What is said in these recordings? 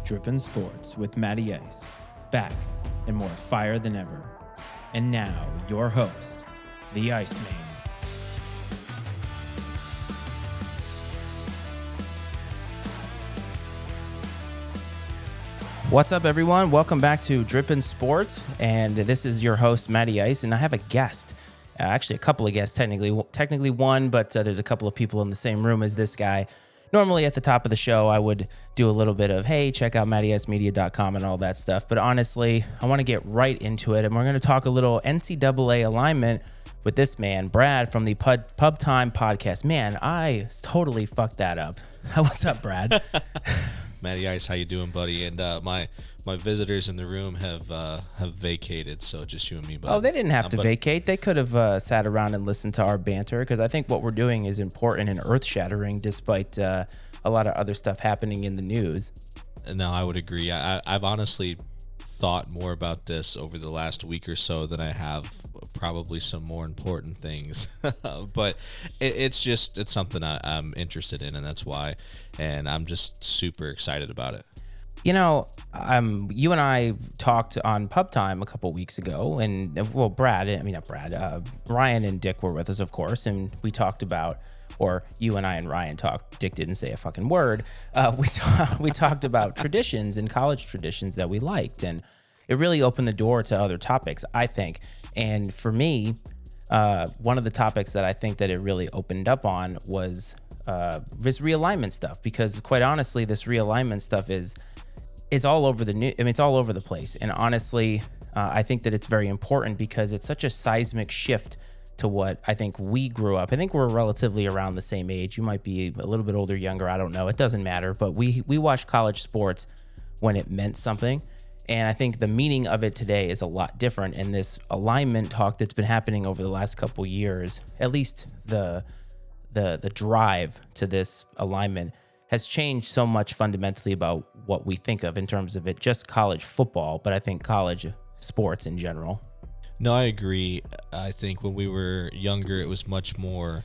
Drippin' Sports with Matty Ice, back and more fire than ever. And now, your host, the Iceman. What's up, everyone? Welcome back to Drippin' Sports, and this is your host, Matty Ice, and I have a guest. Actually, a couple of guests, technically one, but there's a couple of people in the same room as this guy. Normally, at the top of the show, I would do a little bit of, hey, check out mattySmedia.com and all that stuff. But honestly, I want to get right into it, and we're going to talk a little NCAA alignment with this man, Brad, from the Pubtime Podcast. Man, I totally fucked that up. What's up, Brad? Matty Ice, how you doing, buddy? And my visitors in the room have vacated, so just you and me. Oh, they didn't have to vacate. They could have sat around and listened to our banter, because I think what we're doing is important and earth-shattering, despite a lot of other stuff happening in the news. No, I would agree. I've honestly thought more about this over the last week or so than I have probably some more important things. But it's something I'm interested in, and that's why. And I'm just super excited about it. You know, you and I talked on Pubtime a couple weeks ago, and Ryan and Dick were with us, of course, and we talked about, or you and I and Ryan talked, Dick didn't say a fucking word, we talked about traditions and college traditions that we liked, and it really opened the door to other topics, I think. And for me, one of the topics that I think that it really opened up on was this realignment stuff, because quite honestly, this realignment stuff it's all over it's all over the place. And honestly, I think that it's very important because it's such a seismic shift to what I think we grew up. I think we're relatively around the same age. You might be a little bit older, younger, I don't know. It doesn't matter. But we watched college sports when it meant something. And I think the meaning of it today is a lot different. And this alignment talk that's been happening over the last couple years, at least the drive to this alignment, has changed so much fundamentally about what we think of in terms of it, just college football, but I think college sports in general. No, I agree. I think when we were younger, it was much more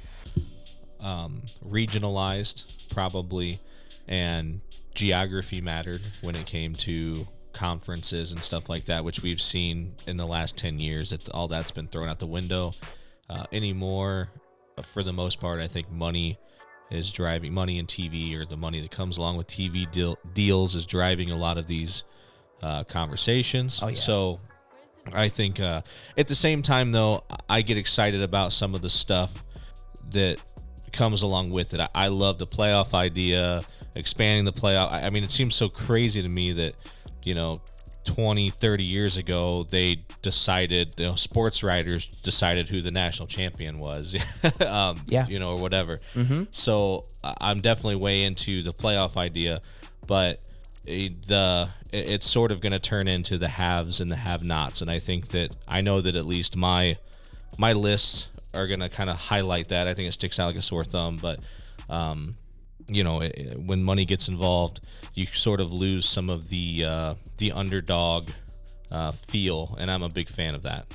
regionalized, probably, and geography mattered when it came to conferences and stuff like that, which we've seen in the last 10 years that all that's been thrown out the window. Anymore, for the most part, I think money is driving, money and TV, or the money that comes along with TV deals is driving a lot of these conversations. Oh, yeah. So I think at the same time, though, I get excited about some of the stuff that comes along with it. I love the playoff idea, expanding the playoff. I mean, it seems so crazy to me that, 20, 30 years ago, they decided, sports writers decided who the national champion was, or whatever. Mm-hmm. So I'm definitely way into the playoff idea, but it's sort of going to turn into the haves and the have-nots. And I know that at least my lists are going to kind of highlight that. I think it sticks out like a sore thumb, but when money gets involved, you sort of lose some of the underdog feel, and I'm a big fan of that.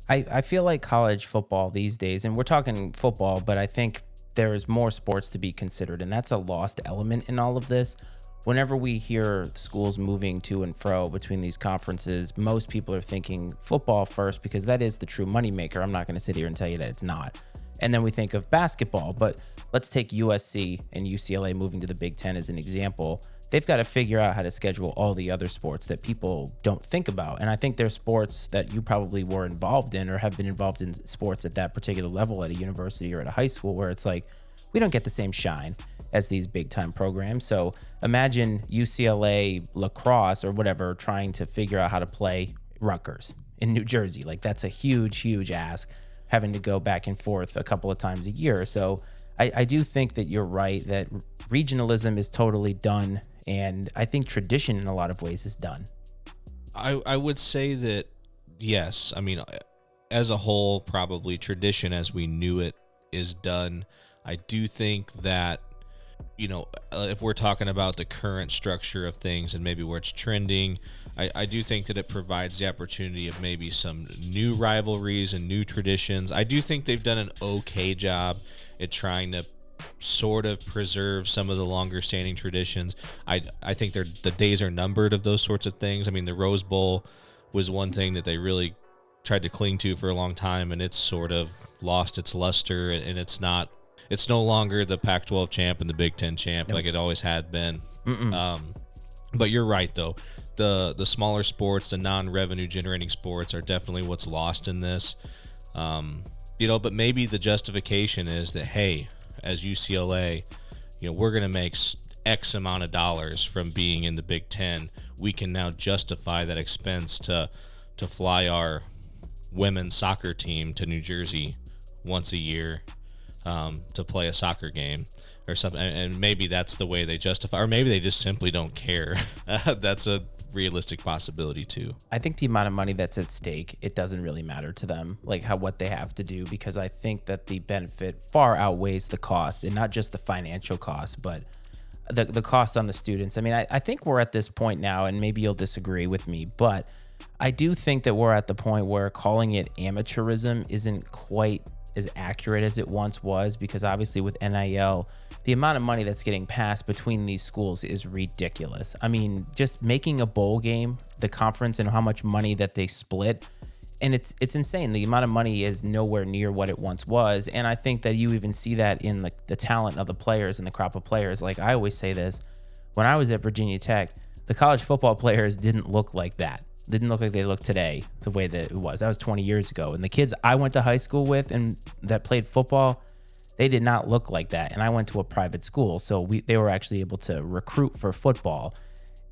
I feel like college football these days, and we're talking football, but I think there is more sports to be considered, and that's a lost element in all of this. Whenever we hear schools moving to and fro between these conferences, most people are thinking football first, because that is the true moneymaker. I'm not going to sit here and tell you that it's not. And then we think of basketball, but let's take USC and UCLA moving to the Big Ten as an example. They've got to figure out how to schedule all the other sports that people don't think about. And I think there's sports that you probably were involved in or have been involved in sports at that particular level at a university or at a high school where it's like, we don't get the same shine as these big time programs. So imagine UCLA lacrosse or whatever trying to figure out how to play Rutgers in New Jersey. Like, that's a huge, huge ask, having to go back and forth a couple of times a year. So I do think that you're right, that regionalism is totally done. And I think tradition in a lot of ways is done. I would say that, yes. I mean, as a whole, probably tradition as we knew it is done. I do think that, if we're talking about the current structure of things and maybe where it's trending, I do think that it provides the opportunity of maybe some new rivalries and new traditions. I do think they've done an okay job at trying to sort of preserve some of the longer standing traditions. I think the days are numbered of those sorts of things. I mean, the Rose Bowl was one thing that they really tried to cling to for a long time, and it's sort of lost its luster, and it's no longer the Pac-12 champ and the Big Ten champ like it always had been. But you're right, though. The smaller sports, the non-revenue generating sports are definitely what's lost in this. But maybe the justification is that, hey, as UCLA, we're going to make X amount of dollars from being in the Big Ten. We can now justify that expense to fly our women's soccer team to New Jersey once a year to play a soccer game or something. And maybe that's the way they justify, or maybe they just simply don't care. That's a realistic possibility too. I think the amount of money that's at stake, it doesn't really matter to them, like what they have to do, because I think that the benefit far outweighs the cost, and not just the financial cost, but the cost on the students. I mean, I think we're at this point now, and maybe you'll disagree with me, but I do think that we're at the point where calling it amateurism isn't quite as accurate as it once was, because obviously with NIL, the amount of money that's getting passed between these schools is ridiculous. I mean, just making a bowl game, the conference, and how much money that they split, and it's insane. The amount of money is nowhere near what it once was, and I think that you even see that in the talent of the players and the crop of players. Like I always say this, when I was at Virginia Tech, the college football players didn't look like that. Didn't look like they look today, the way that it was. That was 20 years ago. And the kids I went to high school with and that played football, they did not look like that. And I went to a private school, so they were actually able to recruit for football.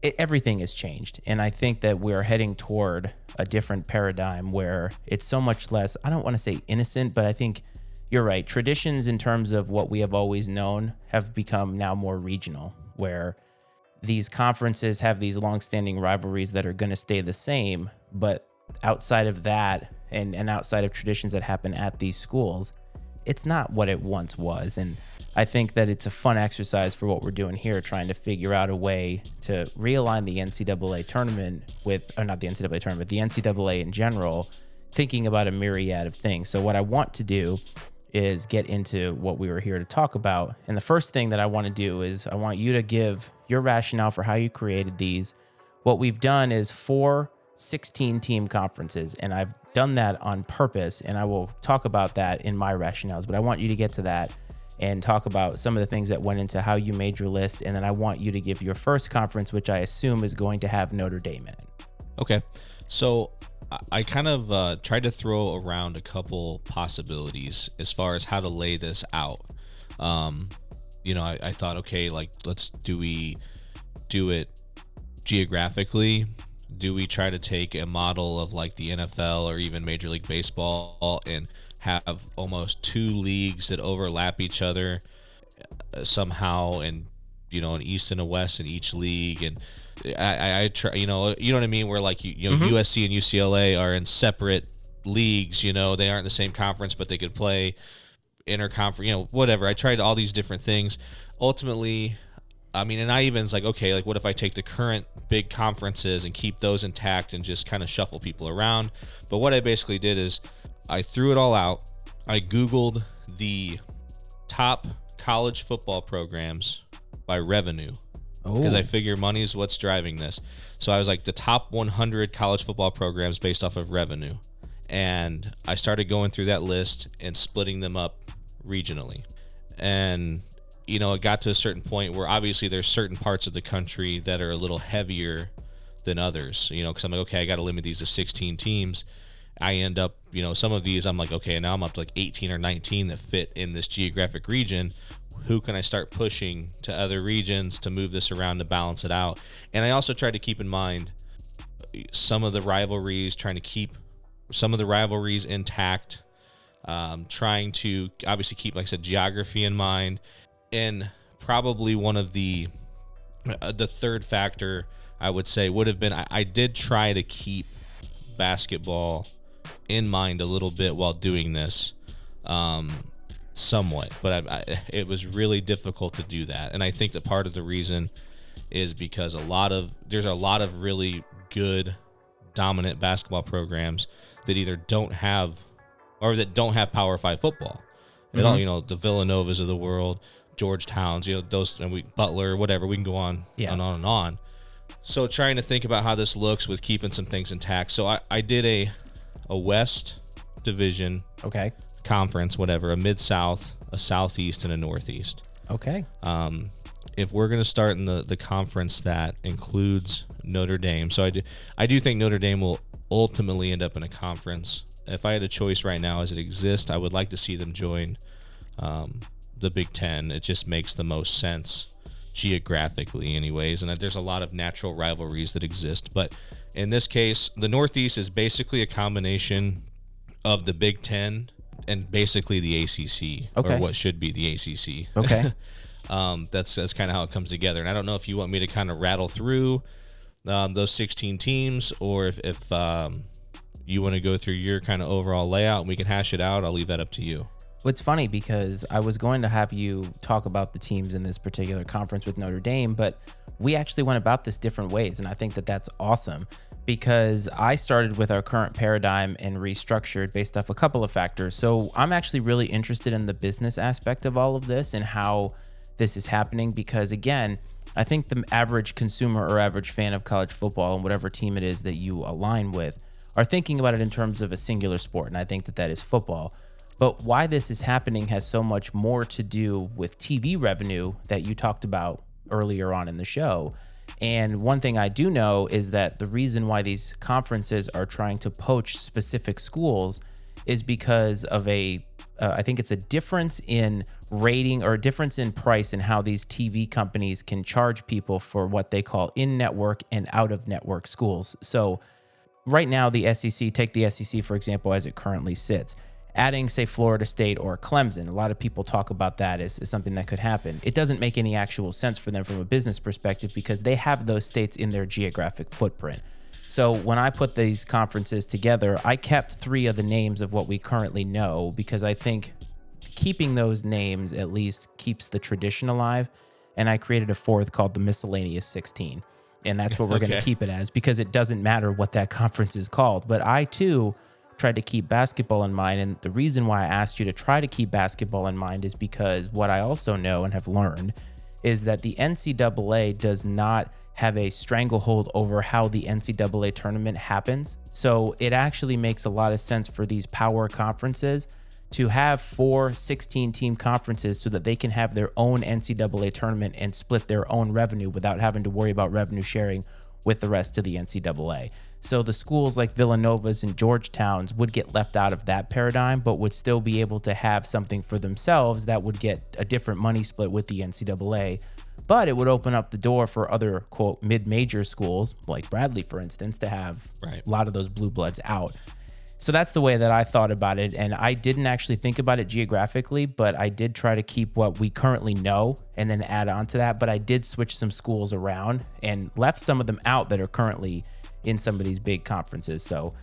Everything has changed. And I think that we're heading toward a different paradigm where it's so much less, I don't want to say innocent, but I think you're right. Traditions in terms of what we have always known have become now more regional, where these conferences have these long-standing rivalries that are going to stay the same, but outside of that and outside of traditions that happen at these schools, it's not what it once was. And I think that it's a fun exercise for what we're doing here, trying to figure out a way to realign the NCAA tournament with, or not the NCAA tournament, the NCAA in general, thinking about a myriad of things. So what I want to do is get into what we were here to talk about. And the first thing that I want to do is I want you to give your rationale for how you created these. What we've done is 4 16-team conferences, and I've done that on purpose, and I will talk about that in my rationales, but I want you to get to that and talk about some of the things that went into how you made your list, and then I want you to give your first conference, which I assume is going to have Notre Dame in it. Okay. So I kind of tried to throw around a couple possibilities as far as how to lay this out. I thought, okay, like, do we do it geographically? Do we try to take a model of like the NFL or even Major League Baseball and have almost 2 leagues that overlap each other somehow, and an East and a West in each league? And I try, you know what I mean, where like USC and UCLA are in separate leagues. They aren't in the same conference, but they could play interconference, whatever. I tried all these different things. Ultimately, I mean, and I even was like, okay, like what if I take the current big conferences and keep those intact and just kind of shuffle people around? But what I basically did is I threw it all out. I Googled the top college football programs by revenue, because I figure money is what's driving this. So I was like, the top 100 college football programs based off of revenue. And I started going through that list and splitting them up regionally. And, it got to a certain point where obviously there's certain parts of the country that are a little heavier than others, because I'm like, okay, I got to limit these to 16 teams. I end up, some of these I'm like, okay, now I'm up to like 18 or 19 that fit in this geographic region. Who can I start pushing to other regions to move this around to balance it out? And I also tried to keep in mind some of the rivalries, trying to keep some of the rivalries intact, trying to obviously keep, like I said, geography in mind. And probably one of the third factor I would say would have been, I did try to keep basketball in mind a little bit while doing this, somewhat, but it was really difficult to do that. And I think that part of the reason is because there's a lot of really good dominant basketball programs that either don't have Power 5 football. It all, the Villanovas of the world, Georgetowns, those, and Butler, whatever. We can go on and on and on. So trying to think about how this looks with keeping some things intact. So I did a West Division conference, whatever, a Mid-South, a Southeast, and a Northeast. Okay. If we're going to start in the conference that includes Notre Dame, so I do think Notre Dame will ultimately end up in a conference. If I had a choice right now as it exists, I would like to see them join the Big Ten. It just makes the most sense geographically anyways, and that there's a lot of natural rivalries that exist. But in this case, the Northeast is basically a combination of the Big Ten and basically the ACC, or what should be the ACC. Okay. That's kind of how it comes together. And I don't know if you want me to kind of rattle through those 16 teams, or if you want to go through your kind of overall layout and we can hash it out. I'll leave that up to you. It's funny because I was going to have you talk about the teams in this particular conference with Notre Dame, but we actually went about this different ways. And I think that that's awesome because I started with our current paradigm and restructured based off a couple of factors. So I'm actually really interested in the business aspect of all of this and how this is happening because, again, I think the average consumer or average fan of college football and whatever team it is that you align with are thinking about it in terms of a singular sport. And I think that that is football. But why this is happening has so much more to do with TV revenue that you talked about earlier on in the show. And one thing I do know is that the reason why these conferences are trying to poach specific schools is because of I think it's a difference in rating or a difference in price in how these TV companies can charge people for what they call in-network and out-of-network schools. So right now, the SEC, take the SEC, for example, as it currently sits. Adding, say, Florida State or Clemson, a lot of people talk about that as something that could happen. It doesn't make any actual sense for them from a business perspective because they have those states in their geographic footprint. So when I put these conferences together, I kept 3 of the names of what we currently know because I think keeping those names at least keeps the tradition alive. And I created a 4th called the Miscellaneous 16. And that's what we're going to keep it as because it doesn't matter what that conference is called. But I, too, tried to keep basketball in mind. And the reason why I asked you to try to keep basketball in mind is because what I also know and have learned is that the NCAA does not have a stranglehold over how the NCAA tournament happens. So it actually makes a lot of sense for these power conferences to have 4 16-team conferences so that they can have their own NCAA tournament and split their own revenue without having to worry about revenue sharing with the rest of the NCAA. So the schools like Villanovas and Georgetowns would get left out of that paradigm, but would still be able to have something for themselves that would get a different money split with the NCAA. But it would open up the door for other, quote, mid-major schools, like Bradley, for instance, to have a lot of those blue bloods out. So that's the way that I thought about it. And I didn't actually think about it geographically, but I did try to keep what we currently know and then add on to that. But I did switch some schools around and left some of them out that are currently in some of these big conferences. So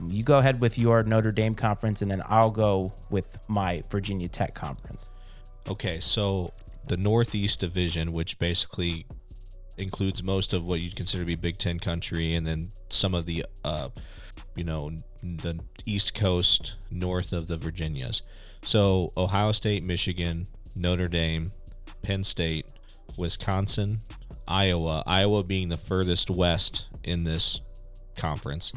you go ahead with your Notre Dame conference, and then I'll go with my Virginia Tech conference. Okay, so the Northeast Division, which basically includes most of what you'd consider to be Big Ten country, and then some of the the East Coast north of the Virginias. So Ohio State, Michigan, Notre Dame, Penn State, Wisconsin, Iowa being the furthest west in this conference,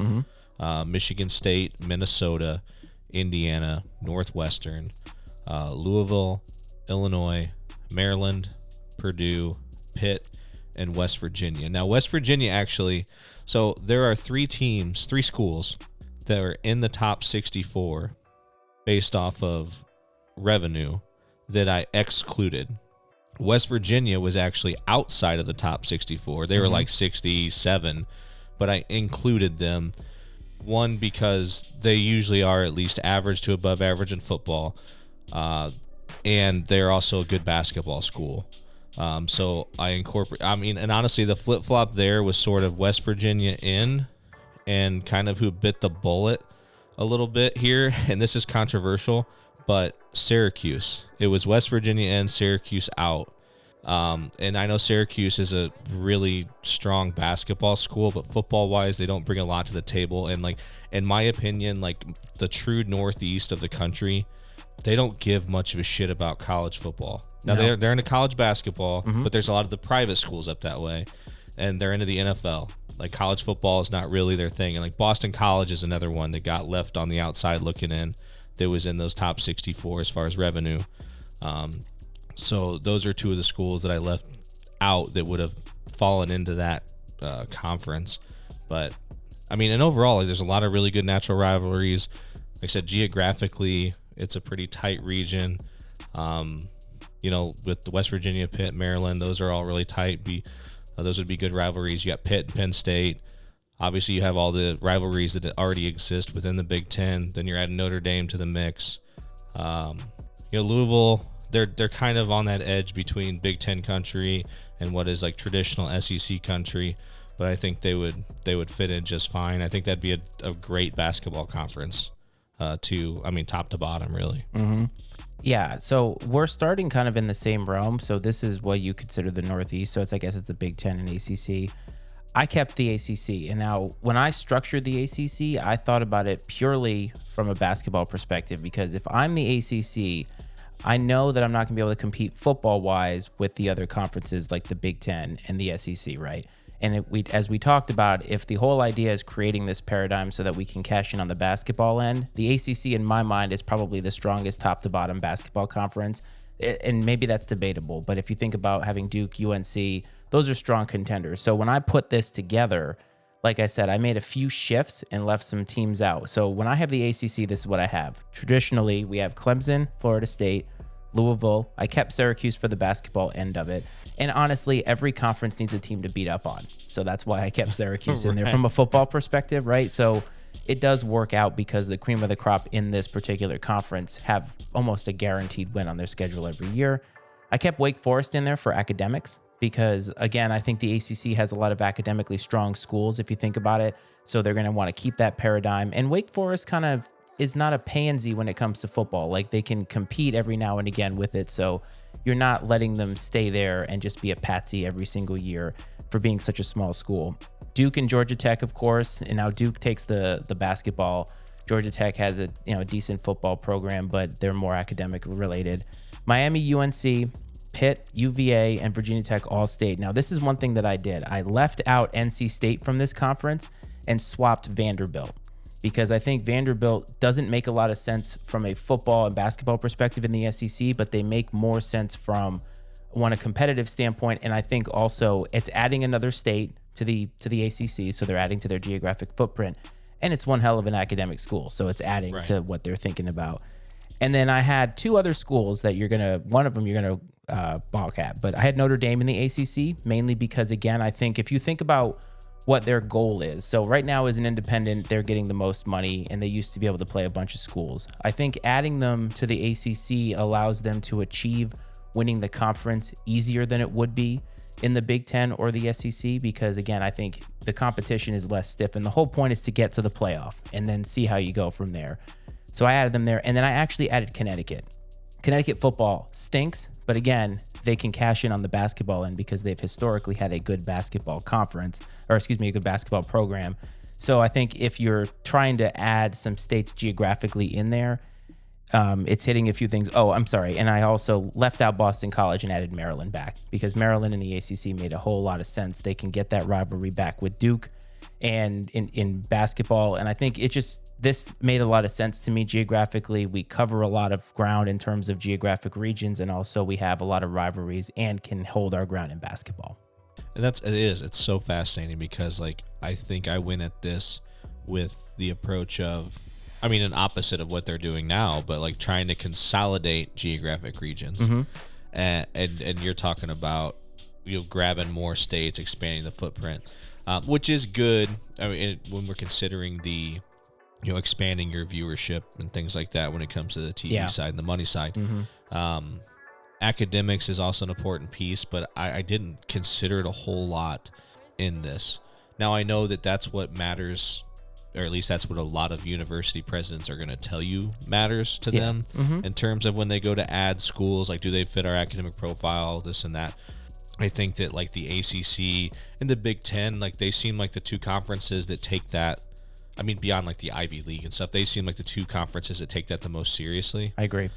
Michigan State, Minnesota, Indiana, Northwestern, Louisville, Illinois, Maryland, Purdue, Pitt, and West Virginia. Now, West Virginia actually, so there are 3 schools that are in the top 64 based off of revenue that I excluded. West Virginia was actually outside of the top 64. They were like 67, but I included them. One, because they usually are at least average to above average in football, and they're also a good basketball school. So I incorporate, and honestly, the flip-flop there was sort of West Virginia in and kind of who bit the bullet a little bit here, and this is controversial, but Syracuse. It was West Virginia in, Syracuse out. And I know Syracuse is a really strong basketball school, but football-wise, they don't bring a lot to the table. And, like, in my opinion, like, the true northeast of the country they don't give much of a shit about college football. Now No. they're into college basketball, but there's a lot of the private schools up that way, and they're into the NFL. Like college football is not really their thing, and like Boston College is another one that got left on the outside looking in. That was in those top 64 as far as revenue. So those are two of the schools that I left out that would have fallen into that conference. But I mean, and overall, like, there's a lot of really good natural rivalries. Like I said, geographically, it's a pretty tight region. With the West Virginia, Pitt, Maryland, those are all really tight. Those would be good rivalries. You got Pitt and Penn State. Obviously, you have all the rivalries that already exist within the Big Ten. Then you're adding Notre Dame to the mix. Louisville, they're kind of on that edge between Big Ten country and what is like traditional SEC country. But I think they would fit in just fine. I think that'd be a great basketball conference, top to bottom, really. Mm-hmm. Yeah, so we're starting kind of in the same realm. So this is what you consider the Northeast. So I guess it's the Big Ten and ACC. I kept the ACC. And now when I structured the ACC, I thought about it purely from a basketball perspective, because if I'm the ACC, I know that I'm not going to be able to compete football-wise with the other conferences like the Big Ten and the SEC, right? And as we talked about, if the whole idea is creating this paradigm so that we can cash in on the basketball end, the ACC, in my mind, is probably the strongest top-to-bottom basketball conference. And maybe that's debatable, but if you think about having Duke, UNC, those are strong contenders. So when I put this together, like I said, I made a few shifts and left some teams out. So when I have the ACC, this is what I have. Traditionally, we have Clemson, Florida State, Louisville. I kept Syracuse for the basketball end of it. And honestly, every conference needs a team to beat up on. So that's why I kept Syracuse in there from a football perspective, right? So it does work out because the cream of the crop in this particular conference have almost a guaranteed win on their schedule every year. I kept Wake Forest in there for academics because, again, I think the ACC has a lot of academically strong schools, if you think about it. So they're going to want to keep that paradigm. And Wake Forest kind of is not a pansy when it comes to football. Like, they can compete every now and again with it. So you're not letting them stay there and just be a patsy every single year for being such a small school. Duke and Georgia Tech, of course, and now Duke takes the basketball. Georgia Tech has a decent football program, but they're more academic related. Miami, UNC, Pitt, UVA, and Virginia Tech all stayed. Now, this is one thing that I did. I left out NC State from this conference and swapped Vanderbilt, because I think Vanderbilt doesn't make a lot of sense from a football and basketball perspective in the SEC, but they make more sense from a competitive standpoint. And I think also it's adding another state to the ACC, so they're adding to their geographic footprint, and it's one hell of an academic school, so it's adding to what they're thinking about. And then I had two other schools that one of them you're gonna balk at, but I had Notre Dame in the ACC, mainly because, again, I think if you think about what their goal is. So right now, as an independent, they're getting the most money, and they used to be able to play a bunch of schools. I think adding them to the ACC allows them to achieve winning the conference easier than it would be in the Big Ten or the SEC, because, again, I think the competition is less stiff, and the whole point is to get to the playoff and then see how you go from there. So I added them there, and then I actually added Connecticut. Connecticut football stinks, but again, they can cash in on the basketball end because they've historically had a good basketball a good basketball program. So I think if you're trying to add some states geographically in there, it's hitting a few things. Oh, I'm sorry. And I also left out Boston College and added Maryland back because Maryland and the ACC made a whole lot of sense. They can get that rivalry back with Duke and in basketball. And I think this made a lot of sense to me geographically. We cover a lot of ground in terms of geographic regions, and also we have a lot of rivalries and can hold our ground in basketball. And it's so fascinating because, like, I think I went at this with the approach of, an opposite of what they're doing now, but like trying to consolidate geographic regions. Mm-hmm. And you're talking about, grabbing more states, expanding the footprint, which is good. When we're considering the, expanding your viewership and things like that when it comes to the TV side and the money side. Mm-hmm. Academics is also an important piece, but I didn't consider it a whole lot in this. Now, I know that that's what matters, or at least that's what a lot of university presidents are going to tell you matters to them in terms of when they go to add schools, like, do they fit our academic profile, this and that. I think that, like, the ACC and the Big Ten, like, they seem like the two conferences that take that. I mean, beyond like the Ivy League and stuff, they seem like the two conferences that take that the most seriously. I agree.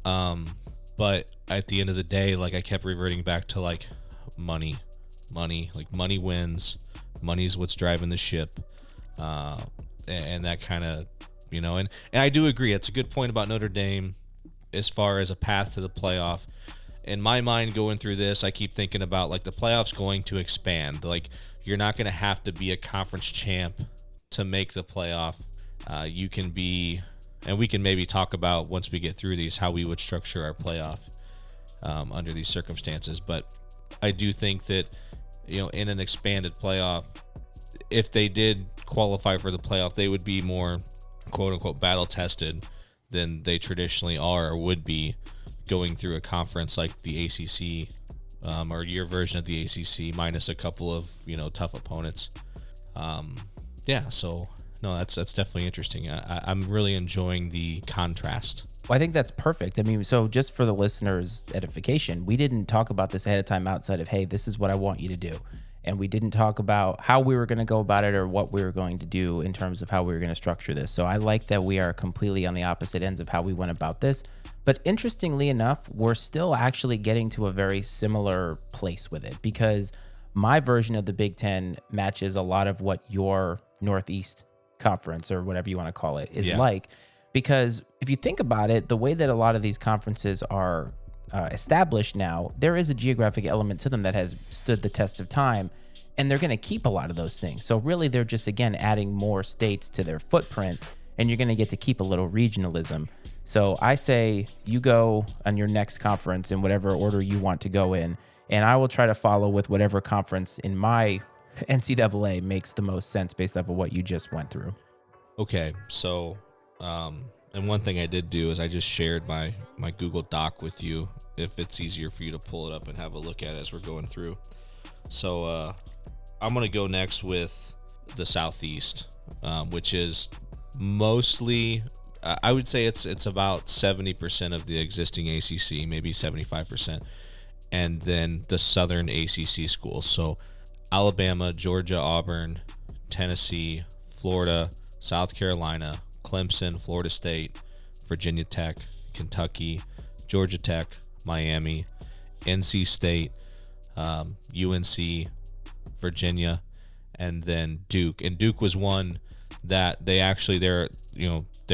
But at the end of the day, like I kept reverting back to like money, like money wins. Money's what's driving the ship. And that kind of, and I do agree. It's a good point about Notre Dame as far as a path to the playoff. In my mind, going through this, I keep thinking about like the playoffs going to expand. Like you're not going to have to be a conference champ to make the playoff. You can be, and we can maybe talk about once we get through these how we would structure our playoff under these circumstances. But I do think that in an expanded playoff, if they did qualify for the playoff, they would be more quote unquote battle tested than they traditionally are or would be going through a conference like the ACC or your version of the ACC minus a couple of tough opponents. So no, that's definitely interesting. I'm really enjoying the contrast. Well, I think that's perfect. I mean, so just for the listeners' edification, we didn't talk about this ahead of time outside of, hey, this is what I want you to do. And we didn't talk about how we were going to go about it or what we were going to do in terms of how we were going to structure this. So I like that we are completely on the opposite ends of how we went about this. But interestingly enough, we're still actually getting to a very similar place with it because my version of the Big Ten matches a lot of what your Northeast Conference or whatever you want to call it is like. Because if you think about it, the way that a lot of these conferences are established now, there is a geographic element to them that has stood the test of time, and they're going to keep a lot of those things. So really, they're just, again, adding more states to their footprint, and you're going to get to keep a little regionalism. So I say you go on your next conference in whatever order you want to go in, and I will try to follow with whatever conference in my NCAA makes the most sense based off of what you just went through. Okay, so and one thing I did do is I just shared my Google Doc with you if it's easier for you to pull it up and have a look at it as we're going through. So I'm going to go next with the Southeast, which is mostly, I would say it's about 70% of the existing ACC, maybe 75%, and then the Southern ACC schools. So Alabama, Georgia, Auburn, Tennessee, Florida, South Carolina, Clemson, Florida State, Virginia Tech, Kentucky, Georgia Tech, Miami, NC State, UNC, Virginia, and then Duke. And Duke was one that they're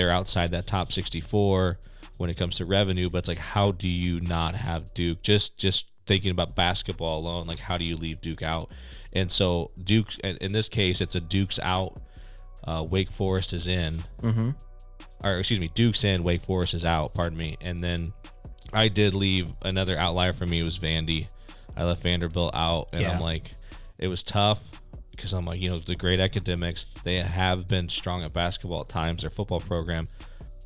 outside that top 64 when it comes to revenue, but it's like, how do you not have Duke? Just thinking about basketball alone, like how do you leave Duke out? And so Duke's, in this case, it's a Duke's out. Wake Forest is in, or excuse me, Duke's in, Wake Forest is out, pardon me. And then I did leave another outlier for me was Vandy. I left Vanderbilt out, and I'm like, it was tough because I'm like, the great academics, they have been strong at basketball at times. Their football program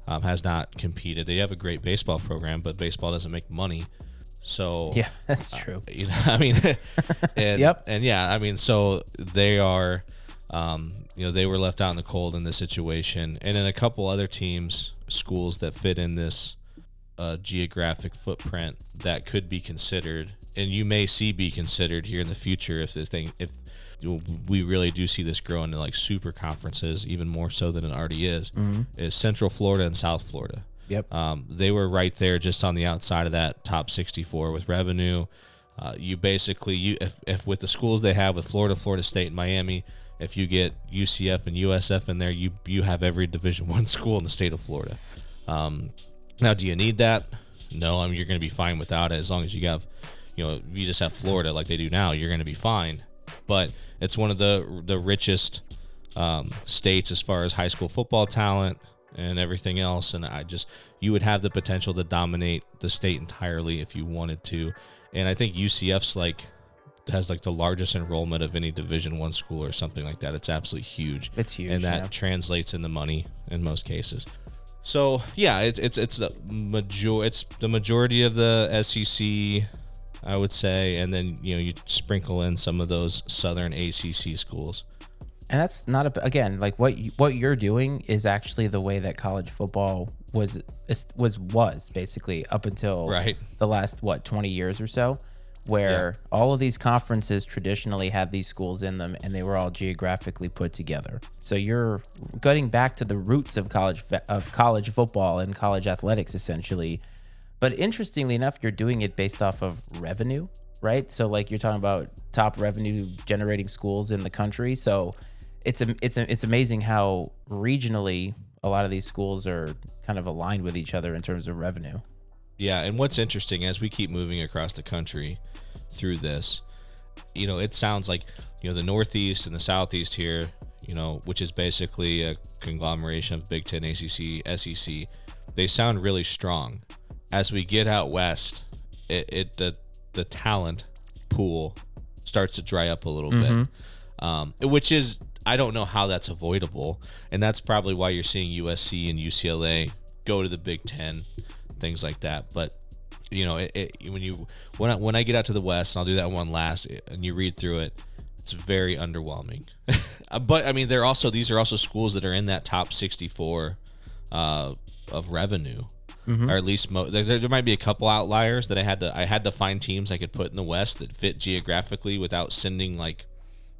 has not competed. They have a great baseball program, but baseball doesn't make money. So yeah, that's true. I mean, and, yep. And yeah, I mean, so they are, they were left out in the cold in this situation. And then a couple other teams, schools that fit in this geographic footprint that could be considered, and you may be considered here in the future if we really do see this grow into like super conferences, even more so than it already is Central Florida and South Florida. Yep. They were right there just on the outside of that top 64 with revenue. You basically, if with the schools they have with Florida State, and Miami, if you get UCF and USF in there, you have every Division I school in the state of Florida. Now, do you need that? No, I mean, you're going to be fine without it as long as you have, if you just have Florida like they do now, you're going to be fine. But it's one of the richest states as far as high school football talent and everything else, and you would have the potential to dominate the state entirely if you wanted to. And I think UCF's has the largest enrollment of any Division I school or something like that. It's absolutely huge. It's huge, and that translates into money in most cases. So yeah, it's the majority of the SEC, I would say, and then you sprinkle in some of those Southern ACC schools. And that's not again, like what you're doing is actually the way that college football was basically up until the last 20 years or so, where all of these conferences traditionally had these schools in them, and they were all geographically put together. So you're getting back to the roots of college football and college athletics, essentially. But interestingly enough, you're doing it based off of revenue, right? So like you're talking about top revenue generating schools in the country. So it's amazing how regionally a lot of these schools are kind of aligned with each other in terms of revenue. Yeah, and what's interesting as we keep moving across the country through this, it sounds like, the Northeast and the Southeast here, which is basically a conglomeration of Big Ten, ACC, SEC, they sound really strong. As we get out west, the talent pool starts to dry up a little bit, which is, I don't know how that's avoidable, and that's probably why you're seeing USC and UCLA go to the Big Ten, things like that. But when I get out to the West, and I'll do that one last, and you read through it, it's very underwhelming. But I mean, these are also schools that are in that top 64 of revenue, or at least there might be a couple outliers that I had to find teams I could put in the West that fit geographically without sending like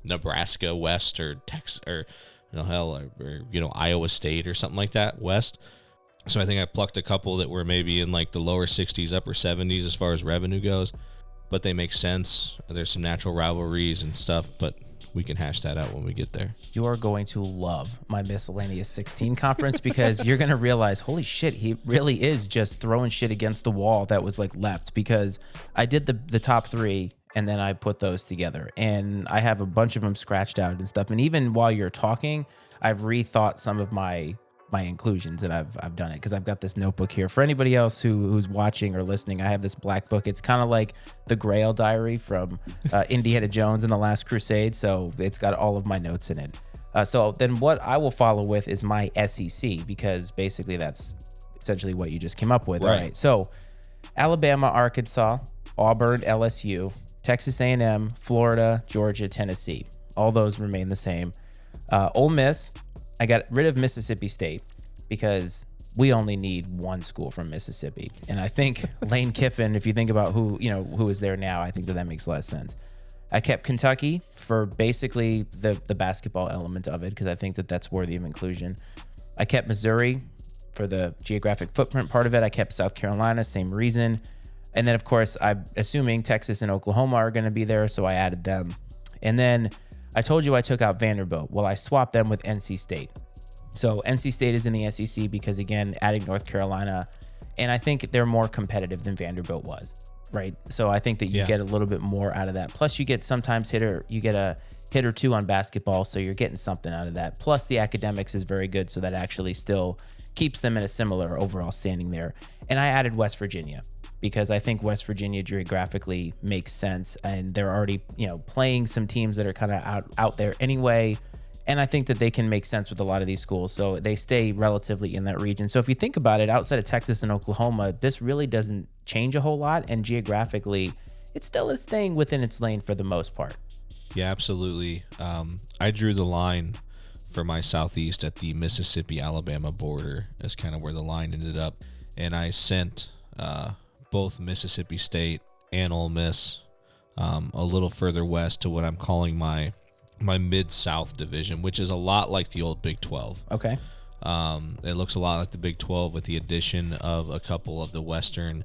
Nebraska West or Texas or Iowa State or something like that West. So I think I plucked a couple that were maybe in like the lower 60s, upper 70s as far as revenue goes, but they make sense. There's some natural rivalries and stuff, but we can hash that out when we get there. You are going to love my miscellaneous 16 conference because you're going to realize, holy shit, he really is just throwing shit against the wall that was like left, because I did the top three and then I put those together and I have a bunch of them scratched out and stuff. And even while you're talking, I've rethought some of my inclusions, and I've done it because I've got this notebook here. For anybody else who's watching or listening, I have this black book. It's kind of like the Grail diary from Indiana Jones and the Last Crusade. So it's got all of my notes in it. So then what I will follow with is my SEC, because basically that's essentially what you just came up with. Right. So Alabama, Arkansas, Auburn, LSU, Texas A&M, Florida, Georgia, Tennessee. All those remain the same. Ole Miss, I got rid of Mississippi State because we only need one school from Mississippi. And I think Lane Kiffin, if you think about who is there now, I think that makes a lot of sense. I kept Kentucky for basically the basketball element of it, because I think that's worthy of inclusion. I kept Missouri for the geographic footprint part of it. I kept South Carolina, same reason. And then, of course, I'm assuming Texas and Oklahoma are going to be there, so I added them. And then I told you I took out Vanderbilt. Well, I swapped them with NC State. So NC State is in the SEC because, again, adding North Carolina, and I think they're more competitive than Vanderbilt was, right? So I think that you get a little bit more out of that. Plus, you get sometimes you get a hit or two on basketball, so you're getting something out of that. Plus, the academics is very good, so that actually still keeps them in a similar overall standing there. And I added West Virginia, because I think West Virginia geographically makes sense, and they're already, playing some teams that are kind of out there anyway. And I think that they can make sense with a lot of these schools, so they stay relatively in that region. So if you think about it, outside of Texas and Oklahoma, this really doesn't change a whole lot, and geographically, it still is staying within its lane for the most part. Yeah, absolutely. I drew the line for my Southeast at the Mississippi-Alabama border. That's kind of where the line ended up, and I sent both Mississippi State and Ole Miss a little further west to what I'm calling my Mid-South division, which is a lot like the old Big 12. Okay. It looks a lot like the Big 12 with the addition of a couple of the Western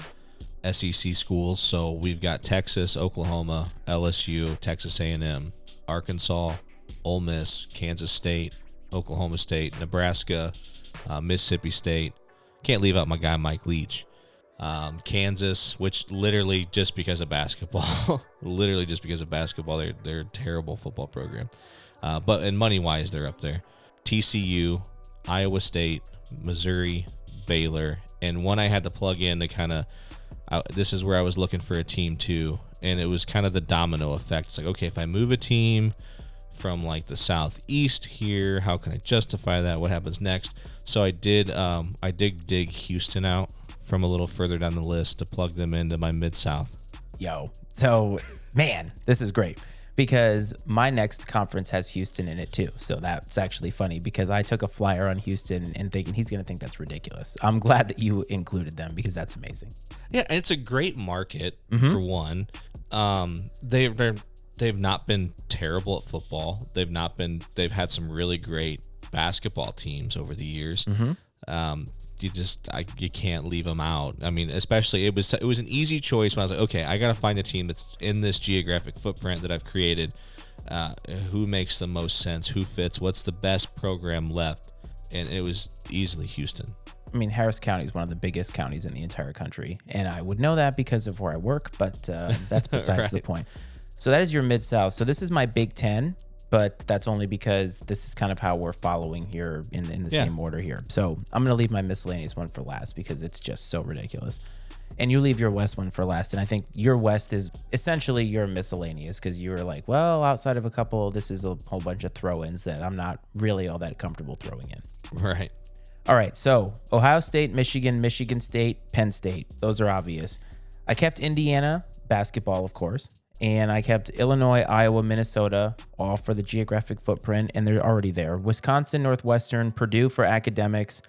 SEC schools. So we've got Texas, Oklahoma, LSU, Texas A&M, Arkansas, Ole Miss, Kansas State, Oklahoma State, Nebraska, Mississippi State. Can't leave out my guy Mike Leach. Kansas, which literally just because of basketball, they're a terrible football program. But in money wise, they're up there. TCU, Iowa State, Missouri, Baylor, and one I had to plug in to kind of, this is where I was looking for a team too. And it was kind of the domino effect. It's like, okay, if I move a team from like the Southeast here, how can I justify that? What happens next? So I did dig Houston out from a little further down the list to plug them into my Mid-South. So, man, this is great, because my next conference has Houston in it too. So that's actually funny because I took a flyer on Houston and thinking he's going to think that's ridiculous. I'm glad that you included them because that's amazing. Yeah, and it's a great market for one. They've not been terrible at football. They've had some really great basketball teams over the years. You can't leave them out. I mean, especially it was an easy choice when I was like, okay, I got to find a team that's in this geographic footprint that I've created. Who makes the most sense? Who fits? What's the best program left? And it was easily Houston. I mean, Harris County is one of the biggest counties in the entire country, and I would know that because of where I work, but that's besides the point. So that is your Mid-South. So this is my Big Ten, but that's only because this is kind of how we're following here in the same order here. So I'm going to leave my miscellaneous one for last because it's just so ridiculous. And you leave your West one for last. And I think your West is essentially your miscellaneous because you were like, well, outside of a couple, this is a whole bunch of throw-ins that I'm not really all that comfortable throwing in. Right. All right. So Ohio State, Michigan, Michigan State, Penn State. Those are obvious. I kept Indiana basketball, of course. And I kept Illinois, Iowa, Minnesota, all for the geographic footprint, and they're already there. Wisconsin, Northwestern, Purdue for academics,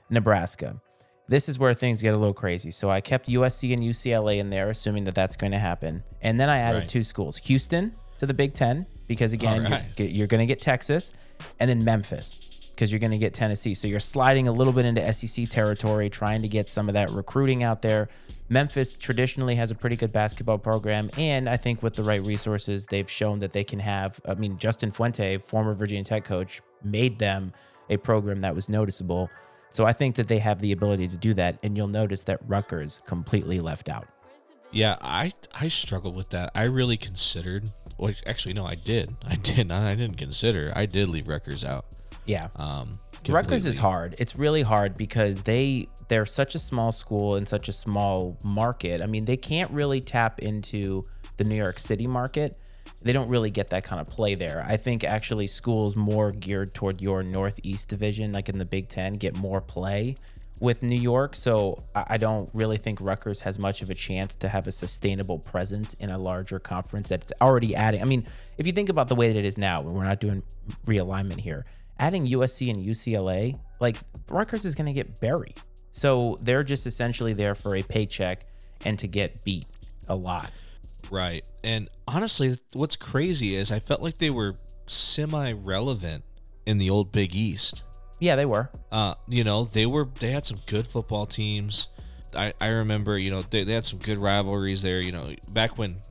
Nebraska. This is where things get a little crazy. So I kept USC and UCLA in there, assuming that that's going to happen. And then I added two schools, Houston to the Big Ten, because, again, you're going to get Texas, and then Memphis, because you're going to get Tennessee. So you're sliding a little bit into SEC territory, trying to get some of that recruiting out there. Memphis traditionally has a pretty good basketball program, and I think with the right resources, they've shown that they can have, I mean, Justin Fuente, former Virginia Tech coach, made them a program that was noticeable. So I think that they have the ability to do that, and you'll notice that Rutgers completely left out. Yeah, I struggled with that. I really considered, well, actually, no, I didn't consider. I did leave Rutgers out. Yeah. Rutgers is hard. It's really hard because they're such a small school and such a small market. I mean, they can't really tap into the New York City market. They don't really get that kind of play there. I think actually schools more geared toward your Northeast division, like in the Big Ten, get more play with New York. So I don't really think Rutgers has much of a chance to have a sustainable presence in a larger conference that's already adding. I mean, if you think about the way that it is now, we're not doing realignment here. Adding USC and UCLA, like Rutgers is going to get buried. So they're just essentially there for a paycheck and to get beat a lot. Right. And honestly, what's crazy is I felt like they were semi-relevant in the old Big East. Yeah, they were. They had some good football teams. I remember, they had some good rivalries there, back when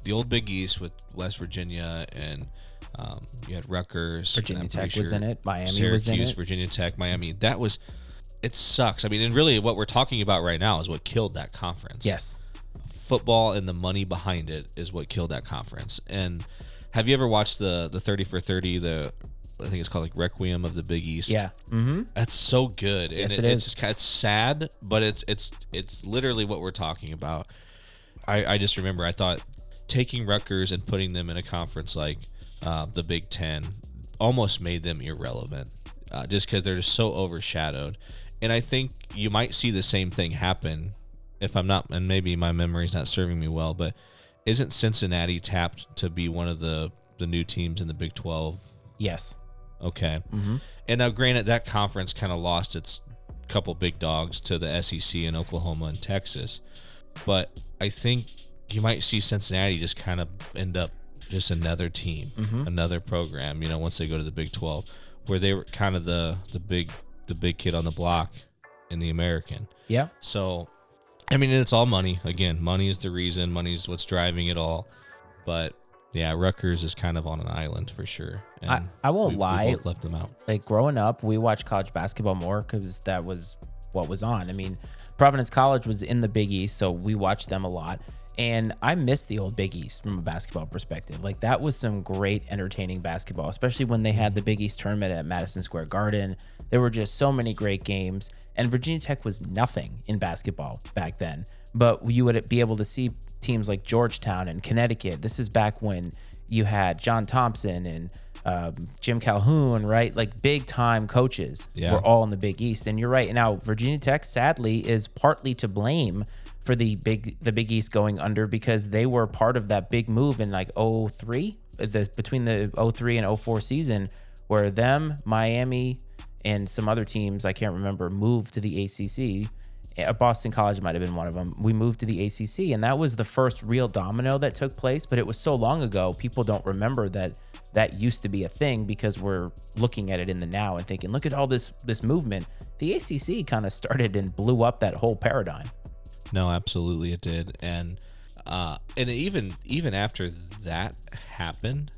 the old Big East with West Virginia and you had Rutgers. Virginia Tech was in it. Miami Syracuse, was in it. Virginia Tech, Miami. It sucks. I mean, and really what we're talking about right now is what killed that conference. Yes. Football and the money behind it is what killed that conference. And have you ever watched the 30 for 30, I think it's called like Requiem of the Big East? Yeah. Mm-hmm. That's so good. Yes, and it is. It's sad, but it's literally what we're talking about. I just remember I thought taking Rutgers and putting them in a conference like the Big Ten almost made them irrelevant just because they're just so overshadowed. And I think you might see the same thing happen if I'm not, and maybe my memory's not serving me well, but isn't Cincinnati tapped to be one of the new teams in the Big 12? Yes. Okay. Mm-hmm. And now granted that conference kind of lost its couple big dogs to the SEC in Oklahoma and Texas, but I think you might see Cincinnati just kind of end up just another team, another program, once they go to the Big 12, where they were kind of the big kid on the block in the American. Yeah. So, I mean, it's all money. Again, money is the reason. Money is what's driving it all. But, yeah, Rutgers is kind of on an island for sure. And I won't lie. We both left them out. Like, growing up, we watched college basketball more because that was what was on. I mean, Providence College was in the Big East, so we watched them a lot. And I miss the old Big East from a basketball perspective. Like, that was some great, entertaining basketball, especially when they had the Big East tournament at Madison Square Garden. There were just so many great games. And Virginia Tech was nothing in basketball back then. But you would be able to see teams like Georgetown and Connecticut. This is back when you had John Thompson and Jim Calhoun, right? Like, big-time coaches were all in the Big East. And you're right. Now, Virginia Tech, sadly, is partly to blame for the Big East going under, because they were part of that big move in like 03, between the 03 and 04 season, where them, Miami, and some other teams, I can't remember, moved to the ACC. Boston College might have been one of them. We moved to the ACC, and that was the first real domino that took place, but it was so long ago, people don't remember that used to be a thing, because we're looking at it in the now and thinking, look at all this movement. The ACC kind of started and blew up that whole paradigm. No, absolutely it did. And even after that happened,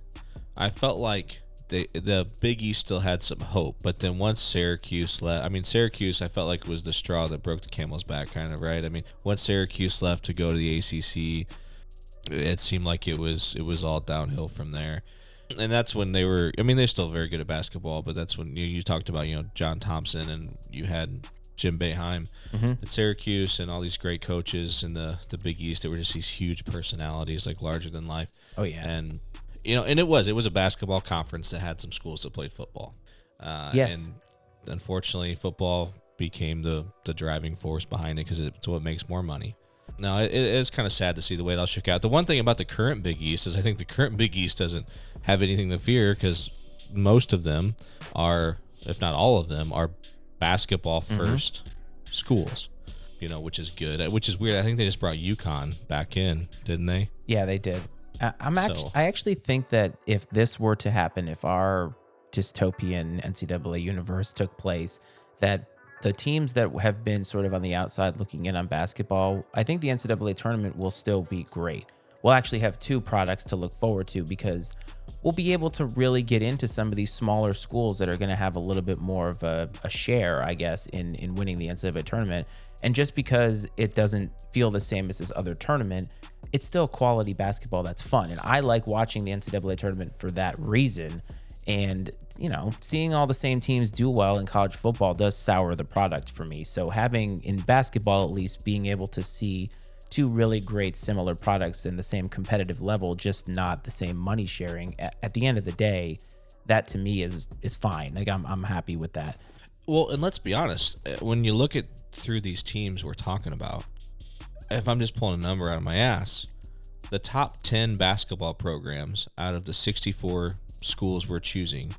I felt like the Big East still had some hope. But then once Syracuse left, Syracuse, I felt like was the straw that broke the camel's back, kind of, right? I mean, once Syracuse left to go to the ACC, it seemed like it was all downhill from there. And that's when they were, they're still very good at basketball, but that's when you talked about, John Thompson, and you had Jim Boeheim at Syracuse, and all these great coaches in the Big East that were just these huge personalities, like larger than life. Oh, yeah. And, and it was a basketball conference that had some schools that played football. Yes. And unfortunately, football became the driving force behind it, because it's what makes more money. Now, it is kind of sad to see the way it all shook out. The one thing about the current Big East is I think the current Big East doesn't have anything to fear, because most of them are, if not all of them, are basketball first schools, which is good, which is weird. I think they just brought UConn back in, didn't they? Yeah, they did. I actually think that if this were to happen, if our dystopian NCAA universe took place, that the teams that have been sort of on the outside looking in on basketball, I think the NCAA tournament will still be great. We'll actually have two products to look forward to, because we'll be able to really get into some of these smaller schools that are going to have a little bit more of a share, I guess, in winning the NCAA tournament. And just because it doesn't feel the same as this other tournament, it's still quality basketball that's fun. And I like watching the NCAA tournament for that reason. And, seeing all the same teams do well in college football does sour the product for me. So having, in basketball at least, being able to see two really great similar products in the same competitive level, just not the same money sharing, at the end of the day, that to me is fine. Like, I'm happy with that. Well, and let's be honest, when you look at through these teams we're talking about, if I'm just pulling a number out of my ass, the top 10 basketball programs out of the 64 schools we're choosing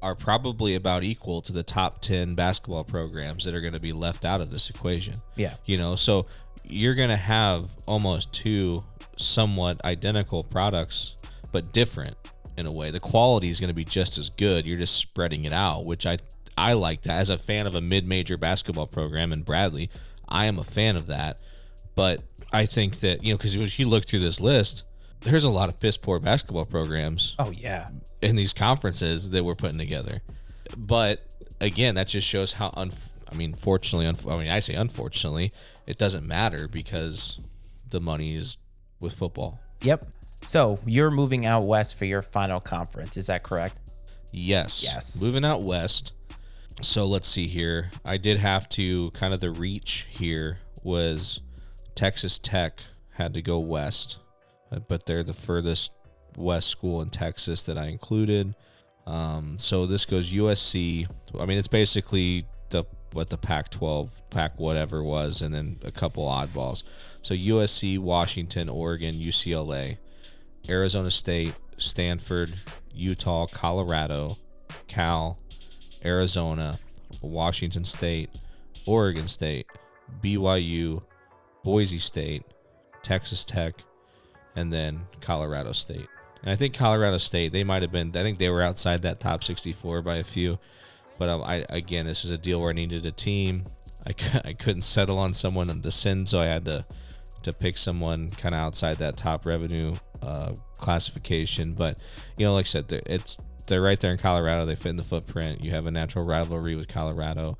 are probably about equal to the top 10 basketball programs that are going to be left out of this equation. Yeah. So you're going to have almost two somewhat identical products, but different in a way. The quality is going to be just as good. You're just spreading it out, which I like that. As a fan of a mid-major basketball program in Bradley, I am a fan of that. But I think that, because if you look through this list, there's a lot of piss poor basketball programs. Oh, yeah. In these conferences that we're putting together. But again, that just shows how, fortunately, I say unfortunately, it doesn't matter, because the money is with football. Yep. So you're moving out west for your final conference. Is that correct? Yes. Moving out west. So let's see here. I did have to, kind of the reach here was Texas Tech had to go west, but they're the furthest west school in Texas that I included. So this goes USC. It's basically what the Pac-12, Pac whatever was, and then a couple oddballs. So USC, Washington, Oregon, UCLA, Arizona State, Stanford, Utah, Colorado, Cal, Arizona, Washington State, Oregon State, BYU, Boise State, Texas Tech, and then Colorado State. And I think Colorado State, they might have been, I think they were outside that top 64 by a few. But this is a deal where I needed a team. I couldn't settle on someone to send, so I had to pick someone kind of outside that top revenue classification. But, like I said, they're right there in Colorado. They fit in the footprint. You have a natural rivalry with Colorado.